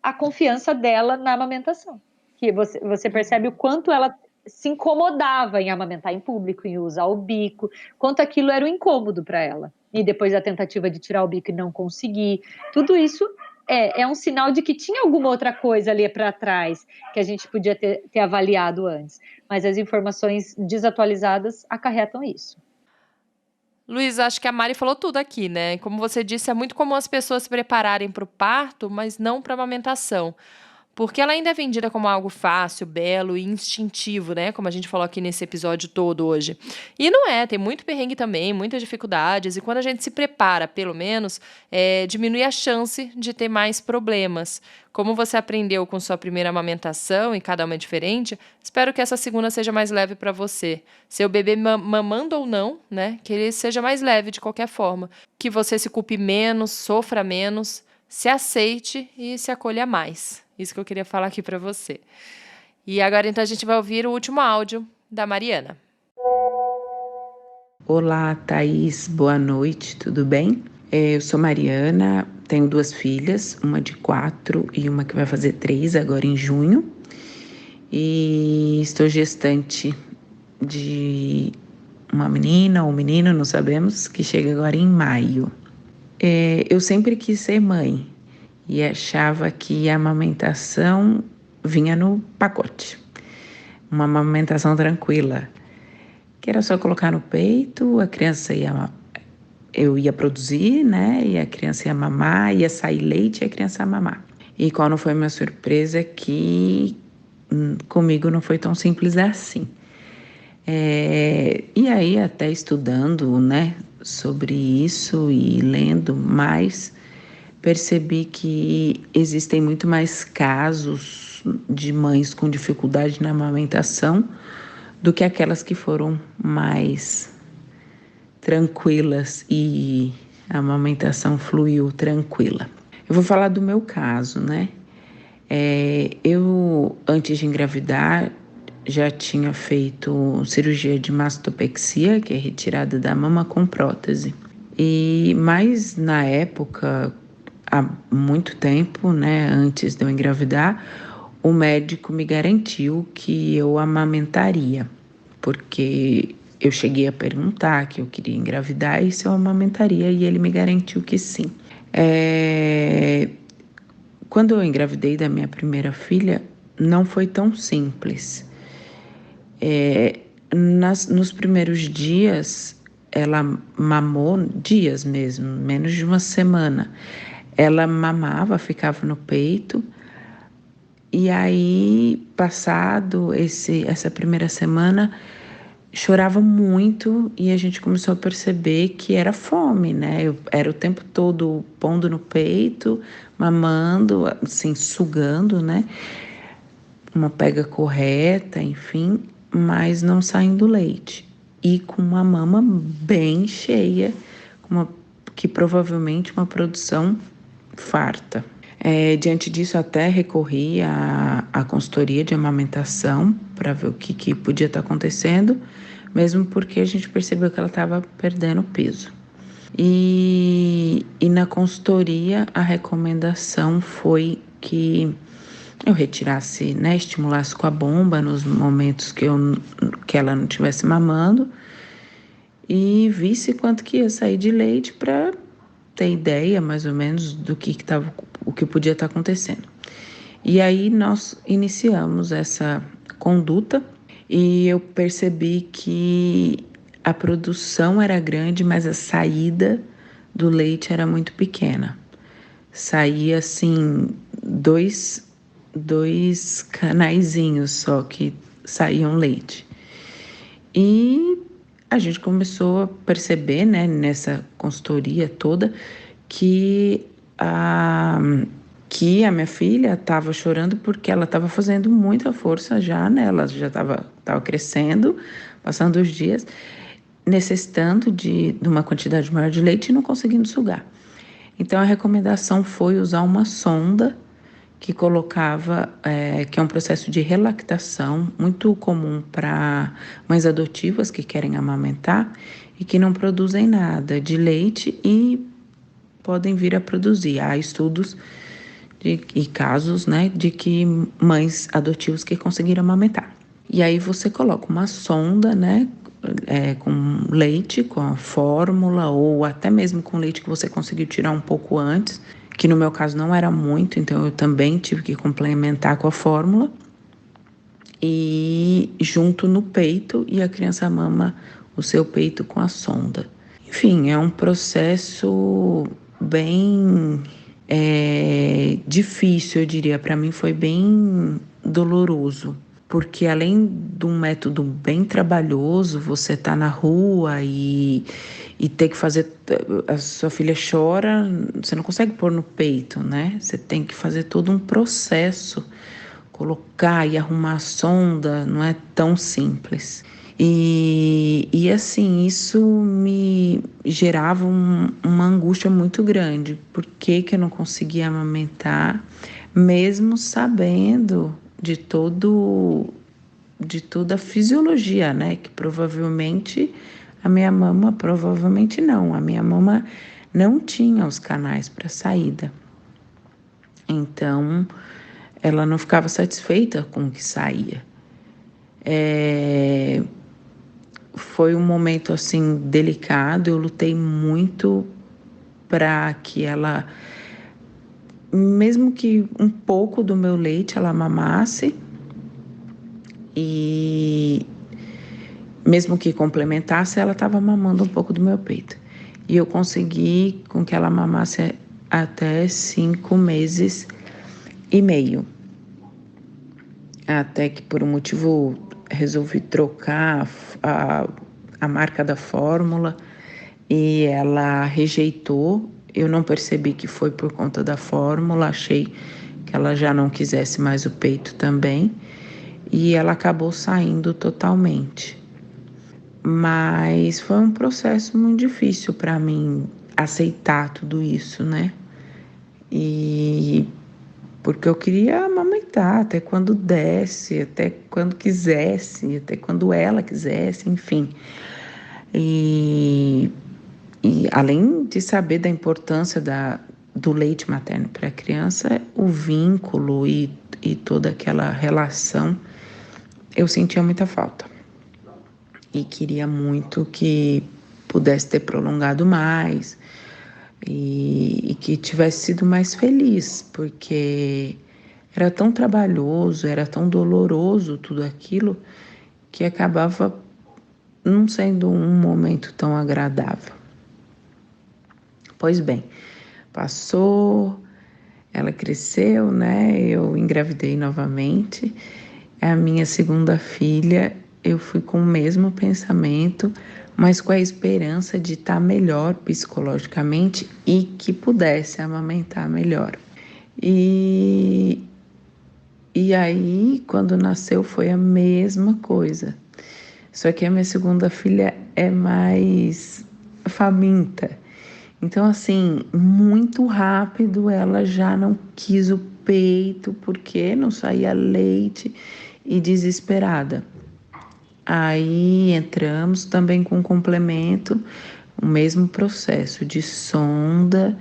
a confiança dela na amamentação. Que você percebe o quanto ela se incomodava em amamentar em público, em usar o bico, quanto aquilo era um incômodo para ela. E depois a tentativa de tirar o bico e não conseguir. Tudo isso é um sinal de que tinha alguma outra coisa ali para trás que a gente podia ter avaliado antes. Mas as informações desatualizadas acarretam isso. Luiz, acho que a Mari falou tudo aqui, né? Como você disse, é muito comum as pessoas se prepararem para o parto, mas não para a amamentação. Porque ela ainda é vendida como algo fácil, belo e instintivo, né? Como a gente falou aqui nesse episódio todo hoje. E não é, tem muito perrengue também, muitas dificuldades. E quando a gente se prepara, pelo menos, diminui a chance de ter mais problemas. Como você aprendeu com sua primeira amamentação, e cada uma é diferente, espero que essa segunda seja mais leve para você. Seu bebê mamando ou não, né? Que ele seja mais leve de qualquer forma. Que você se culpe menos, sofra menos, se aceite e se acolha mais. Isso que eu queria falar aqui para você. E agora, então, a gente vai ouvir o último áudio da Mariana. Olá, Thaís. Boa noite, tudo bem? Eu sou Mariana, tenho 2 filhas, uma de 4 e uma que vai fazer 3 agora em junho. E estou gestante de uma menina ou um menino, não sabemos, que chega agora em maio. Eu sempre quis ser mãe. E achava que a amamentação vinha no pacote. Uma amamentação tranquila. Que era só colocar no peito, a criança eu ia produzir, né? E a criança ia mamar, ia sair leite e a criança ia mamar. E qual não foi a minha surpresa que comigo não foi tão simples assim. E aí, até estudando, né, sobre isso e lendo mais, percebi que existem muito mais casos de mães com dificuldade na amamentação do que aquelas que foram mais tranquilas e a amamentação fluiu tranquila. Eu vou falar do meu caso, né? Eu, antes de engravidar, já tinha feito cirurgia de mastopexia, que é retirada da mama com prótese. Mas na época, há muito tempo, né, antes de eu engravidar, o médico me garantiu que eu amamentaria, porque eu cheguei a perguntar que eu queria engravidar e se eu amamentaria, e ele me garantiu que sim. Quando eu engravidei da minha primeira filha, não foi tão simples. Nos primeiros dias, ela mamou, dias mesmo, menos de uma semana. Ela mamava, ficava no peito, e aí, passado essa primeira semana, chorava muito e a gente começou a perceber que era fome, né? Eu era o tempo todo pondo no peito, mamando, assim, sugando, né? Uma pega correta, enfim, mas não saindo leite. E com uma mama bem cheia, que provavelmente uma produção farta. Diante disso, até recorri à consultoria de amamentação para ver o que podia estar acontecendo, mesmo porque a gente percebeu que ela estava perdendo peso. E na consultoria, a recomendação foi que eu retirasse, né, estimulasse com a bomba nos momentos que ela não estivesse mamando e visse quanto que ia sair de leite para ter ideia mais ou menos do que podia estar acontecendo. E aí nós iniciamos essa conduta e eu percebi que a produção era grande, mas a saída do leite era muito pequena. Saía assim, dois canaizinhos só que saíam leite. E a gente começou a perceber, né, nessa consultoria toda, que a minha filha estava chorando porque ela estava fazendo muita força já nela, já estava crescendo, passando os dias, necessitando de uma quantidade maior de leite e não conseguindo sugar. Então a recomendação foi usar uma sonda que colocava, que é um processo de relactação muito comum para mães adotivas que querem amamentar e que não produzem nada de leite e podem vir a produzir. Há estudos e casos, né, de que mães adotivas que conseguiram amamentar. E aí você coloca uma sonda, né, com leite, com a fórmula, ou até mesmo com leite que você conseguiu tirar um pouco antes, que no meu caso não era muito, então eu também tive que complementar com a fórmula, e junto no peito, e a criança mama o seu peito com a sonda. Enfim, é um processo bem difícil, eu diria. Para mim foi bem doloroso, porque além de um método bem trabalhoso, você tá na rua e ter que fazer, a sua filha chora, você não consegue pôr no peito, né? Você tem que fazer todo um processo, colocar e arrumar a sonda, não é tão simples. E assim, isso me gerava uma angústia muito grande. Por que eu não conseguia amamentar, mesmo sabendo de toda a fisiologia, né? Que provavelmente a minha mama não tinha os canais para saída. Então, ela não ficava satisfeita com o que saía. Foi um momento assim delicado. Eu lutei muito para que ela, mesmo que um pouco do meu leite ela mamasse, e mesmo que complementasse, ela estava mamando um pouco do meu peito. E eu consegui com que ela mamasse até 5 meses e meio. Até que por um motivo resolvi trocar a marca da fórmula e ela rejeitou. Eu não percebi que foi por conta da fórmula, achei que ela já não quisesse mais o peito também. E ela acabou saindo totalmente. Mas foi um processo muito difícil para mim aceitar tudo isso, né? E porque eu queria amamentar até quando desse, até quando quisesse, até quando ela quisesse, enfim. E além de saber da importância do leite materno para a criança, o vínculo e toda aquela relação, eu sentia muita falta. E queria muito que pudesse ter prolongado mais e que tivesse sido mais feliz, porque era tão trabalhoso, era tão doloroso tudo aquilo, que acabava não sendo um momento tão agradável. Pois bem, passou, ela cresceu, né? Eu engravidei novamente. A minha segunda filha, eu fui com o mesmo pensamento, mas com a esperança de estar melhor psicologicamente e que pudesse amamentar melhor. E aí, quando nasceu, foi a mesma coisa. Só que a minha segunda filha é mais faminta. Então, assim, muito rápido ela já não quis o peito, porque não saía leite, e desesperada. Aí entramos também com complemento, o mesmo processo de sonda.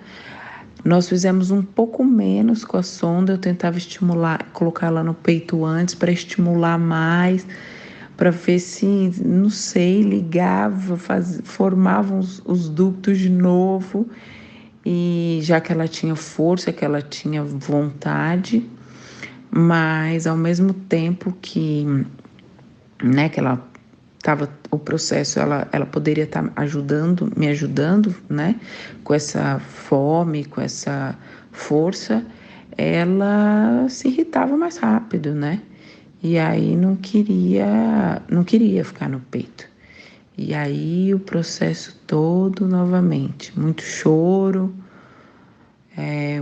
Nós fizemos um pouco menos com a sonda, eu tentava estimular, colocar ela no peito antes para estimular mais, para ver se, não sei, ligava, formava os ductos de novo, e já que ela tinha força, que ela tinha vontade. mas ao mesmo tempo que, né, que ela estava, o processo, ela poderia estar me ajudando, né, com essa fome, com essa força, ela se irritava mais rápido, né, e aí não queria ficar no peito. E aí o processo todo novamente, muito choro,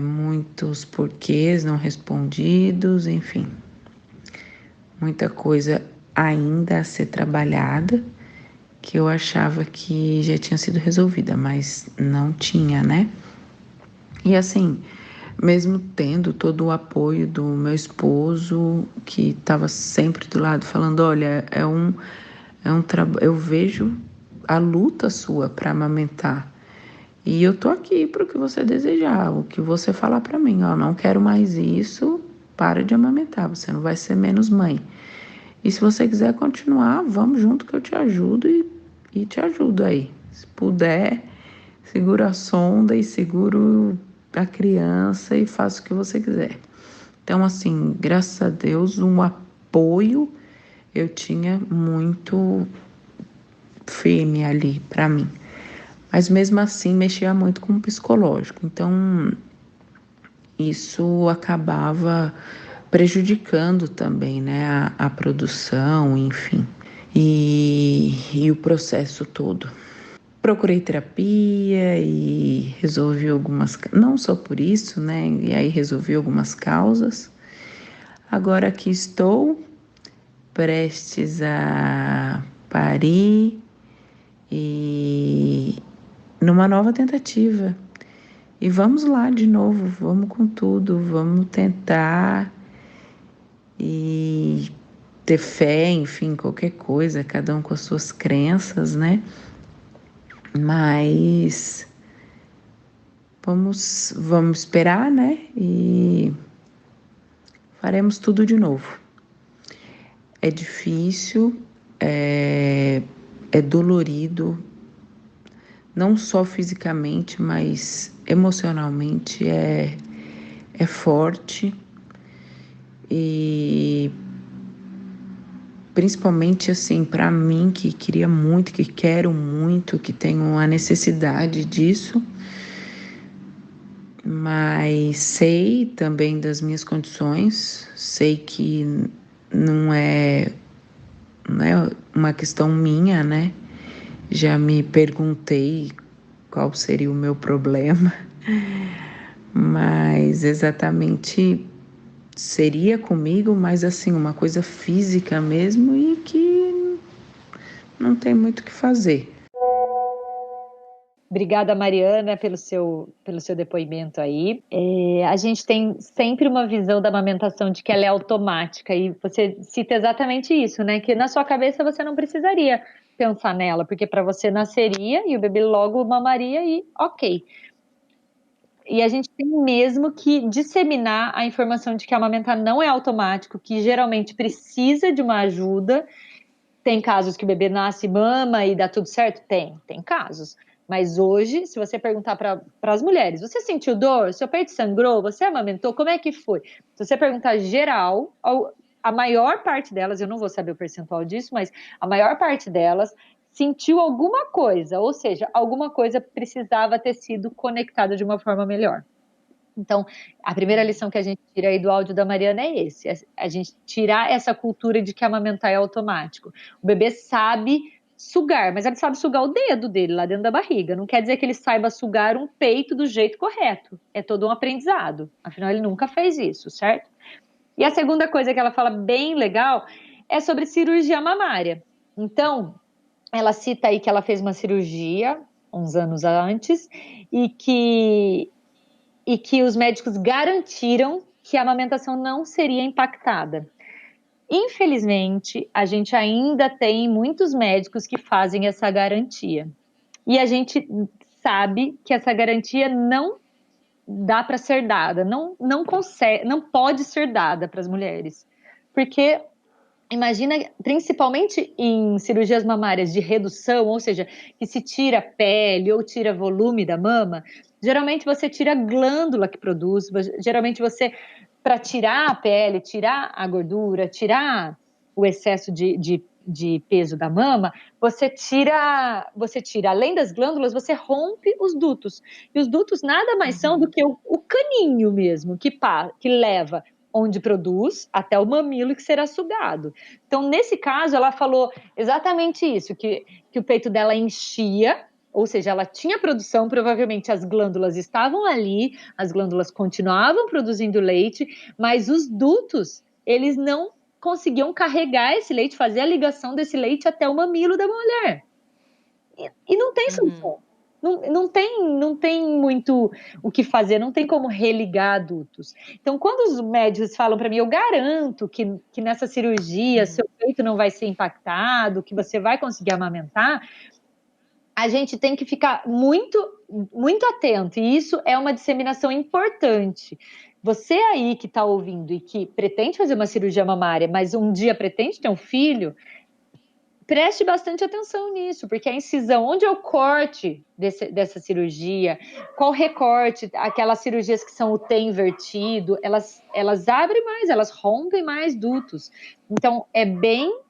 muitos porquês não respondidos, enfim, muita coisa ainda a ser trabalhada, que eu achava que já tinha sido resolvida, mas não tinha, né? E assim, mesmo tendo todo o apoio do meu esposo, que estava sempre do lado, falando, olha, eu vejo a luta sua para amamentar, e eu tô aqui para o que você desejar, o que você falar para mim, ó, não quero mais isso, para de amamentar, você não vai ser menos mãe. E se você quiser continuar, vamos junto que eu te ajudo e te ajudo aí. Se puder, segura a sonda e seguro a criança e faça o que você quiser. Então, assim, graças a Deus, um apoio eu tinha muito firme ali para mim. Mas mesmo assim, mexia muito com o psicológico. Então, isso acabava prejudicando também, né, a produção, enfim, e o processo todo. Procurei terapia e resolvi algumas, não só por isso, né, e aí resolvi algumas causas. Agora aqui estou, prestes a parir e numa nova tentativa. E vamos lá de novo, vamos com tudo, vamos tentar e ter fé, enfim, qualquer coisa, cada um com as suas crenças, né? Mas vamos esperar, né? E faremos tudo de novo. É difícil, é dolorido, não só fisicamente, mas emocionalmente é forte. E principalmente assim, para mim que queria muito, que quero muito, que tenho a necessidade disso, mas sei também das minhas condições, sei que não é uma questão minha, né? Já me perguntei qual seria o meu problema, mas exatamente seria comigo, mas assim, uma coisa física mesmo e que não tem muito o que fazer. Obrigada, Mariana, pelo seu depoimento aí. A gente tem sempre uma visão da amamentação de que ela é automática, e você cita exatamente isso, né? Que na sua cabeça você não precisaria pensar nela, porque para você nasceria e o bebê logo mamaria e ok. E a gente tem mesmo que disseminar a informação de que amamentar não é automático, que geralmente precisa de uma ajuda. Tem casos que o bebê nasce e mama e dá tudo certo? Tem casos. Mas hoje, se você perguntar para as mulheres, você sentiu dor? Seu peito sangrou? Você amamentou? Como é que foi? Se você perguntar geral, a maior parte delas, eu não vou saber o percentual disso, mas a maior parte delas sentiu alguma coisa, ou seja, alguma coisa precisava ter sido conectada de uma forma melhor. Então, a primeira lição que a gente tira aí do áudio da Mariana é esse, a gente tirar essa cultura de que amamentar é automático. O bebê sabe sugar, mas ele sabe sugar o dedo dele lá dentro da barriga, não quer dizer que ele saiba sugar um peito do jeito correto, é todo um aprendizado, afinal ele nunca fez isso, certo? E a segunda coisa que ela fala bem legal é sobre cirurgia mamária. Então, ela cita aí que ela fez uma cirurgia uns anos antes e que os médicos garantiram que a amamentação não seria impactada. Infelizmente, a gente ainda tem muitos médicos que fazem essa garantia. E a gente sabe que essa garantia não dá para ser dada, não pode ser dada para as mulheres. Porque imagina, principalmente em cirurgias mamárias de redução, ou seja, que se tira pele ou tira volume da mama, geralmente você tira a glândula que produz, geralmente você, para tirar a pele, tirar a gordura, tirar o excesso de peso da mama, você tira, além das glândulas, você rompe os dutos. E os dutos nada mais são do que o caninho mesmo, que leva onde produz até o mamilo que será sugado. Então, nesse caso, ela falou exatamente isso, que o peito dela enchia, ou seja, ela tinha produção, provavelmente as glândulas estavam ali, as glândulas continuavam produzindo leite, mas os dutos, eles não conseguiam carregar esse leite, fazer a ligação desse leite até o mamilo da mulher. E não tem solução. Não tem muito o que fazer, não tem como religar adultos. Então, quando os médicos falam para mim, eu garanto que nessa cirurgia seu peito não vai ser impactado, que você vai conseguir amamentar, a gente tem que ficar muito, muito atento. E isso é uma disseminação importante. Você aí que está ouvindo e que pretende fazer uma cirurgia mamária, mas um dia pretende ter um filho, preste bastante atenção nisso, porque a incisão, onde é o corte dessa cirurgia, qual recorte, aquelas cirurgias que são o T invertido, elas abrem mais, elas rompem mais dutos. Então, é bem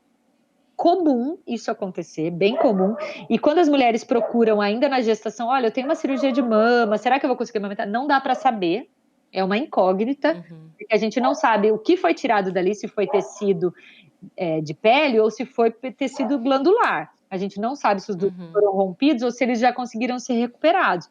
comum isso acontecer, bem comum. E quando as mulheres procuram ainda na gestação, olha, eu tenho uma cirurgia de mama, será que eu vou conseguir amamentar? Não dá para saber, é uma incógnita, porque a gente não sabe o que foi tirado dali, se foi tecido de pele ou se foi tecido glandular. A gente não sabe se os dutos foram rompidos ou se eles já conseguiram ser recuperados.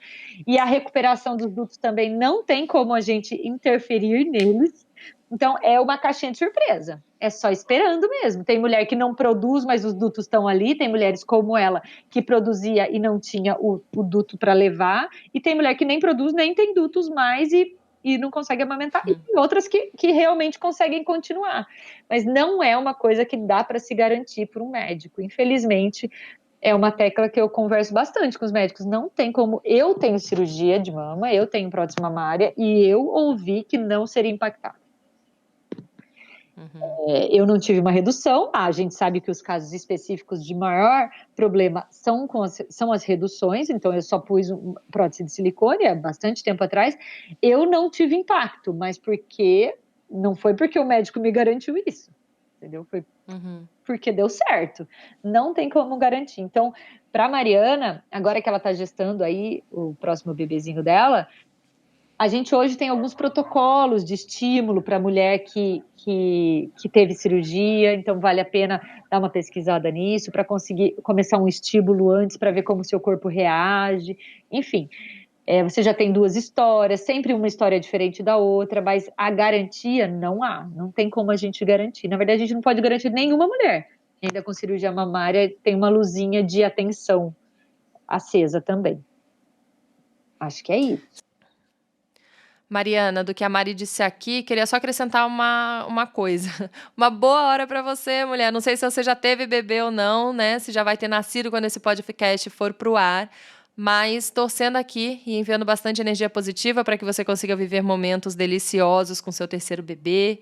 E a recuperação dos dutos também não tem como a gente interferir neles. Então, é uma caixinha de surpresa. É só esperando mesmo. Tem mulher que não produz, mas os dutos estão ali. Tem mulheres como ela que produzia e não tinha o duto para levar. E tem mulher que nem produz, nem tem dutos mais e não consegue amamentar. E tem outras que realmente conseguem continuar. Mas não é uma coisa que dá para se garantir por um médico. Infelizmente, é uma tecla que eu converso bastante com os médicos. Não tem como. Eu tenho cirurgia de mama, eu tenho prótese mamária e eu ouvi que não seria impactado. Eu não tive uma redução. A gente sabe que os casos específicos de maior problema são as reduções, então eu só pus prótese de silicone há bastante tempo atrás. Eu não tive impacto, mas não foi porque o médico me garantiu isso, entendeu? Foi porque deu certo. Não tem como garantir. Então, para Mariana, agora que ela está gestando aí o próximo bebezinho dela, a gente hoje tem alguns protocolos de estímulo para a mulher que teve cirurgia, então vale a pena dar uma pesquisada nisso, para conseguir começar um estímulo antes, para ver como o seu corpo reage. Enfim, você já tem 2 histórias, sempre uma história diferente da outra, mas a garantia não tem como a gente garantir. Na verdade, a gente não pode garantir nenhuma mulher. Ainda com cirurgia mamária, tem uma luzinha de atenção acesa também. Acho que é isso. Mariana, do que a Mari disse aqui, queria só acrescentar uma coisa. Uma boa hora para você, mulher. Não sei se você já teve bebê ou não, né? Se já vai ter nascido quando esse podcast for pro ar. Mas torcendo aqui e enviando bastante energia positiva para que você consiga viver momentos deliciosos com seu terceiro bebê.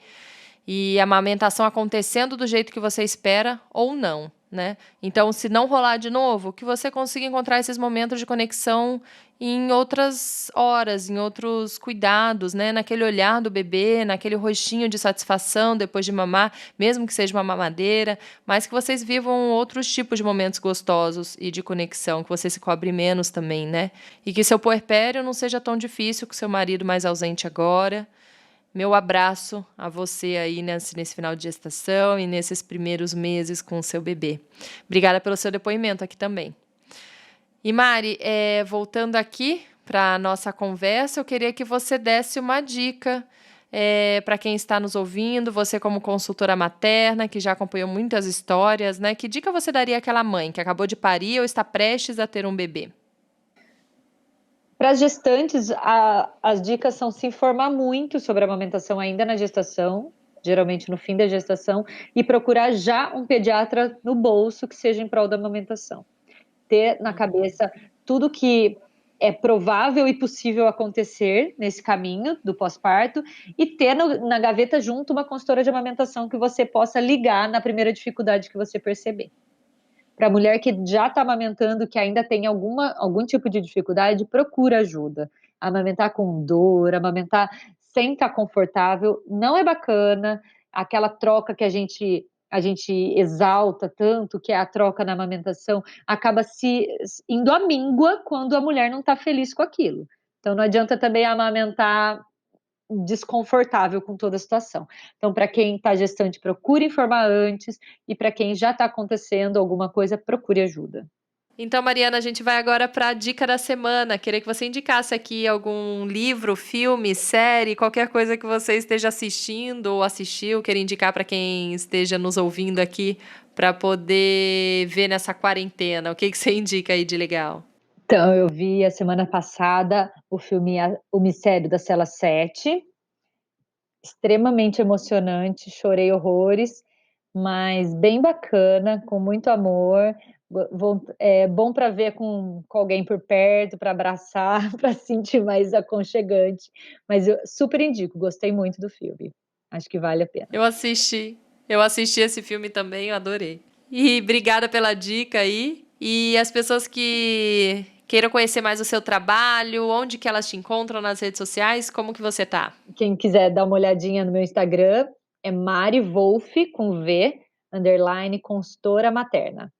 E a amamentação acontecendo do jeito que você espera ou não, né? Então, se não rolar de novo, que você consiga encontrar esses momentos de conexão em outras horas, em outros cuidados, né? Naquele olhar do bebê, naquele rostinho de satisfação depois de mamar, mesmo que seja uma mamadeira, mas que vocês vivam outros tipos de momentos gostosos e de conexão, que você se cobre menos também, né? E que seu puerpério não seja tão difícil com seu marido mais ausente agora. Meu abraço a você aí nesse final de gestação e nesses primeiros meses com o seu bebê. Obrigada pelo seu depoimento aqui também. E Mari, voltando aqui para a nossa conversa, eu queria que você desse uma dica para quem está nos ouvindo, você como consultora materna, que já acompanhou muitas histórias, né? Que dica você daria àquela mãe que acabou de parir ou está prestes a ter um bebê? Para as gestantes, as dicas são se informar muito sobre a amamentação ainda na gestação, geralmente no fim da gestação, e procurar já um pediatra no bolso que seja em prol da amamentação. Ter na cabeça tudo que é provável e possível acontecer nesse caminho do pós-parto e ter na gaveta junto uma consultora de amamentação que você possa ligar na primeira dificuldade que você perceber. Para a mulher que já está amamentando, que ainda tem algum tipo de dificuldade, procura ajuda. Amamentar com dor, amamentar sem estar confortável, não é bacana. Aquela troca que a gente exalta tanto, que é a troca na amamentação, acaba se indo à míngua quando a mulher não está feliz com aquilo. Então não adianta também amamentar desconfortável com toda a situação. Então, para quem está gestante, procure informar antes, e para quem já está acontecendo alguma coisa, procure ajuda. Então, Mariana, a gente vai agora para a dica da semana. Queria que você indicasse aqui algum livro, filme, série, qualquer coisa que você esteja assistindo ou assistiu, queria indicar para quem esteja nos ouvindo aqui para poder ver nessa quarentena. O que você indica aí de legal? Então, eu vi a semana passada o filme O Mistério da Cela 7, extremamente emocionante, chorei horrores, mas bem bacana, com muito amor, é bom para ver com alguém por perto, para abraçar, para sentir mais aconchegante, mas eu super indico, gostei muito do filme, acho que vale a pena. Eu assisti esse filme também, eu adorei. E obrigada pela dica aí, e as pessoas que queiram conhecer mais o seu trabalho, onde que elas te encontram nas redes sociais, como que você tá? Quem quiser dar uma olhadinha no meu Instagram, é Mari Wolf, com V, _ consultora materna.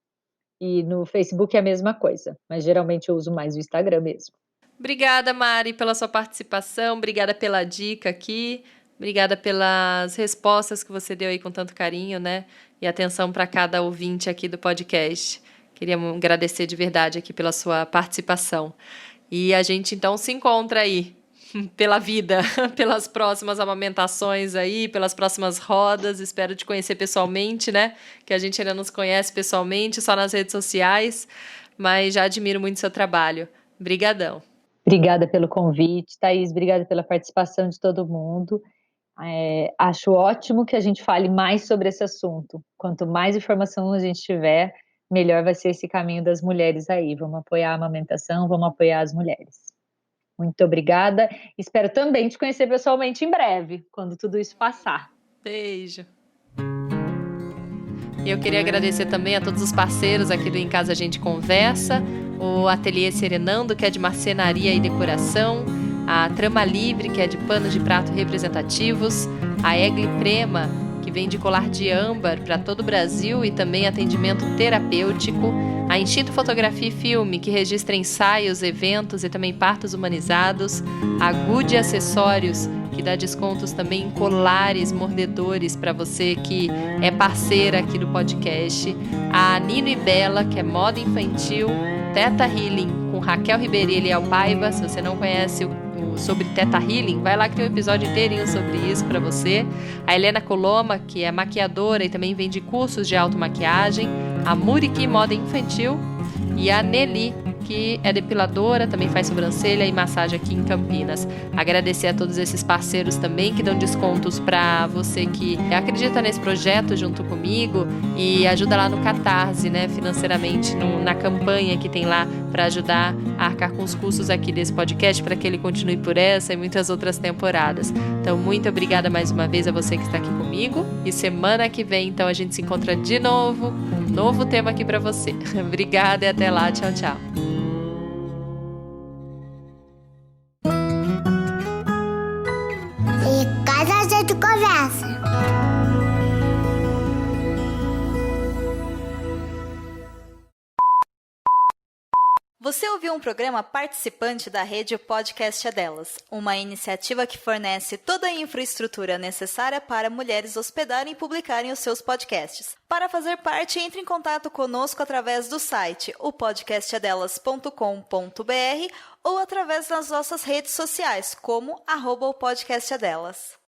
E no Facebook é a mesma coisa, mas geralmente eu uso mais o Instagram mesmo. Obrigada, Mari, pela sua participação, obrigada pela dica aqui, obrigada pelas respostas que você deu aí com tanto carinho, né? E atenção para cada ouvinte aqui do podcast. Queria agradecer de verdade aqui pela sua participação. E a gente, então, se encontra aí pela vida, pelas próximas amamentações aí, pelas próximas rodas. Espero te conhecer pessoalmente, né? Que a gente ainda não se conhece pessoalmente, só nas redes sociais. Mas já admiro muito o seu trabalho. Obrigadão. Obrigada pelo convite, Thaís. Obrigada pela participação de todo mundo. Acho ótimo que a gente fale mais sobre esse assunto. Quanto mais informação a gente tiver, melhor vai ser esse caminho das mulheres aí. Vamos apoiar a amamentação, vamos apoiar as mulheres. Muito obrigada. Espero também te conhecer pessoalmente em breve, quando tudo isso passar. Beijo. Eu queria agradecer também a todos os parceiros aqui do Em Casa a Gente Conversa, o Ateliê Serenando, que é de marcenaria e decoração, a Trama Livre, que é de panos de prato representativos, a Egli Prema, que vende colar de âmbar para todo o Brasil e também atendimento terapêutico, a Instinto Fotografia e Filme, que registra ensaios, eventos e também partos humanizados, a Good Acessórios, que dá descontos também em colares mordedores para você que é parceira aqui do podcast, a Nino e Bela, que é moda infantil, Teta Healing, com Raquel Ribeiro e Eliel Paiva. Se você não conhece sobre Teta Healing, vai lá que tem um episódio inteirinho sobre isso para você. A Helena Coloma, que é maquiadora e também vende cursos de automaquiagem, a Muriqui Moda Infantil e a Nelly, que é depiladora, também faz sobrancelha e massagem aqui em Campinas. Agradecer a todos esses parceiros também que dão descontos para você que acredita nesse projeto junto comigo e ajuda lá no Catarse, né, financeiramente, na campanha que tem lá para ajudar a arcar com os custos aqui desse podcast para que ele continue por essa e muitas outras temporadas. Então, muito obrigada mais uma vez a você que está aqui comigo e semana que vem, então, a gente se encontra de novo com um novo tema aqui para você. Obrigada e até lá. Tchau, tchau. Em casa a gente conversa. Você ouviu um programa participante da rede Podcast é Delas, uma iniciativa que fornece toda a infraestrutura necessária para mulheres hospedarem e publicarem os seus podcasts. Para fazer parte, entre em contato conosco através do site opodcastadelas.com.br ou através das nossas redes sociais, como @opodcastadelas.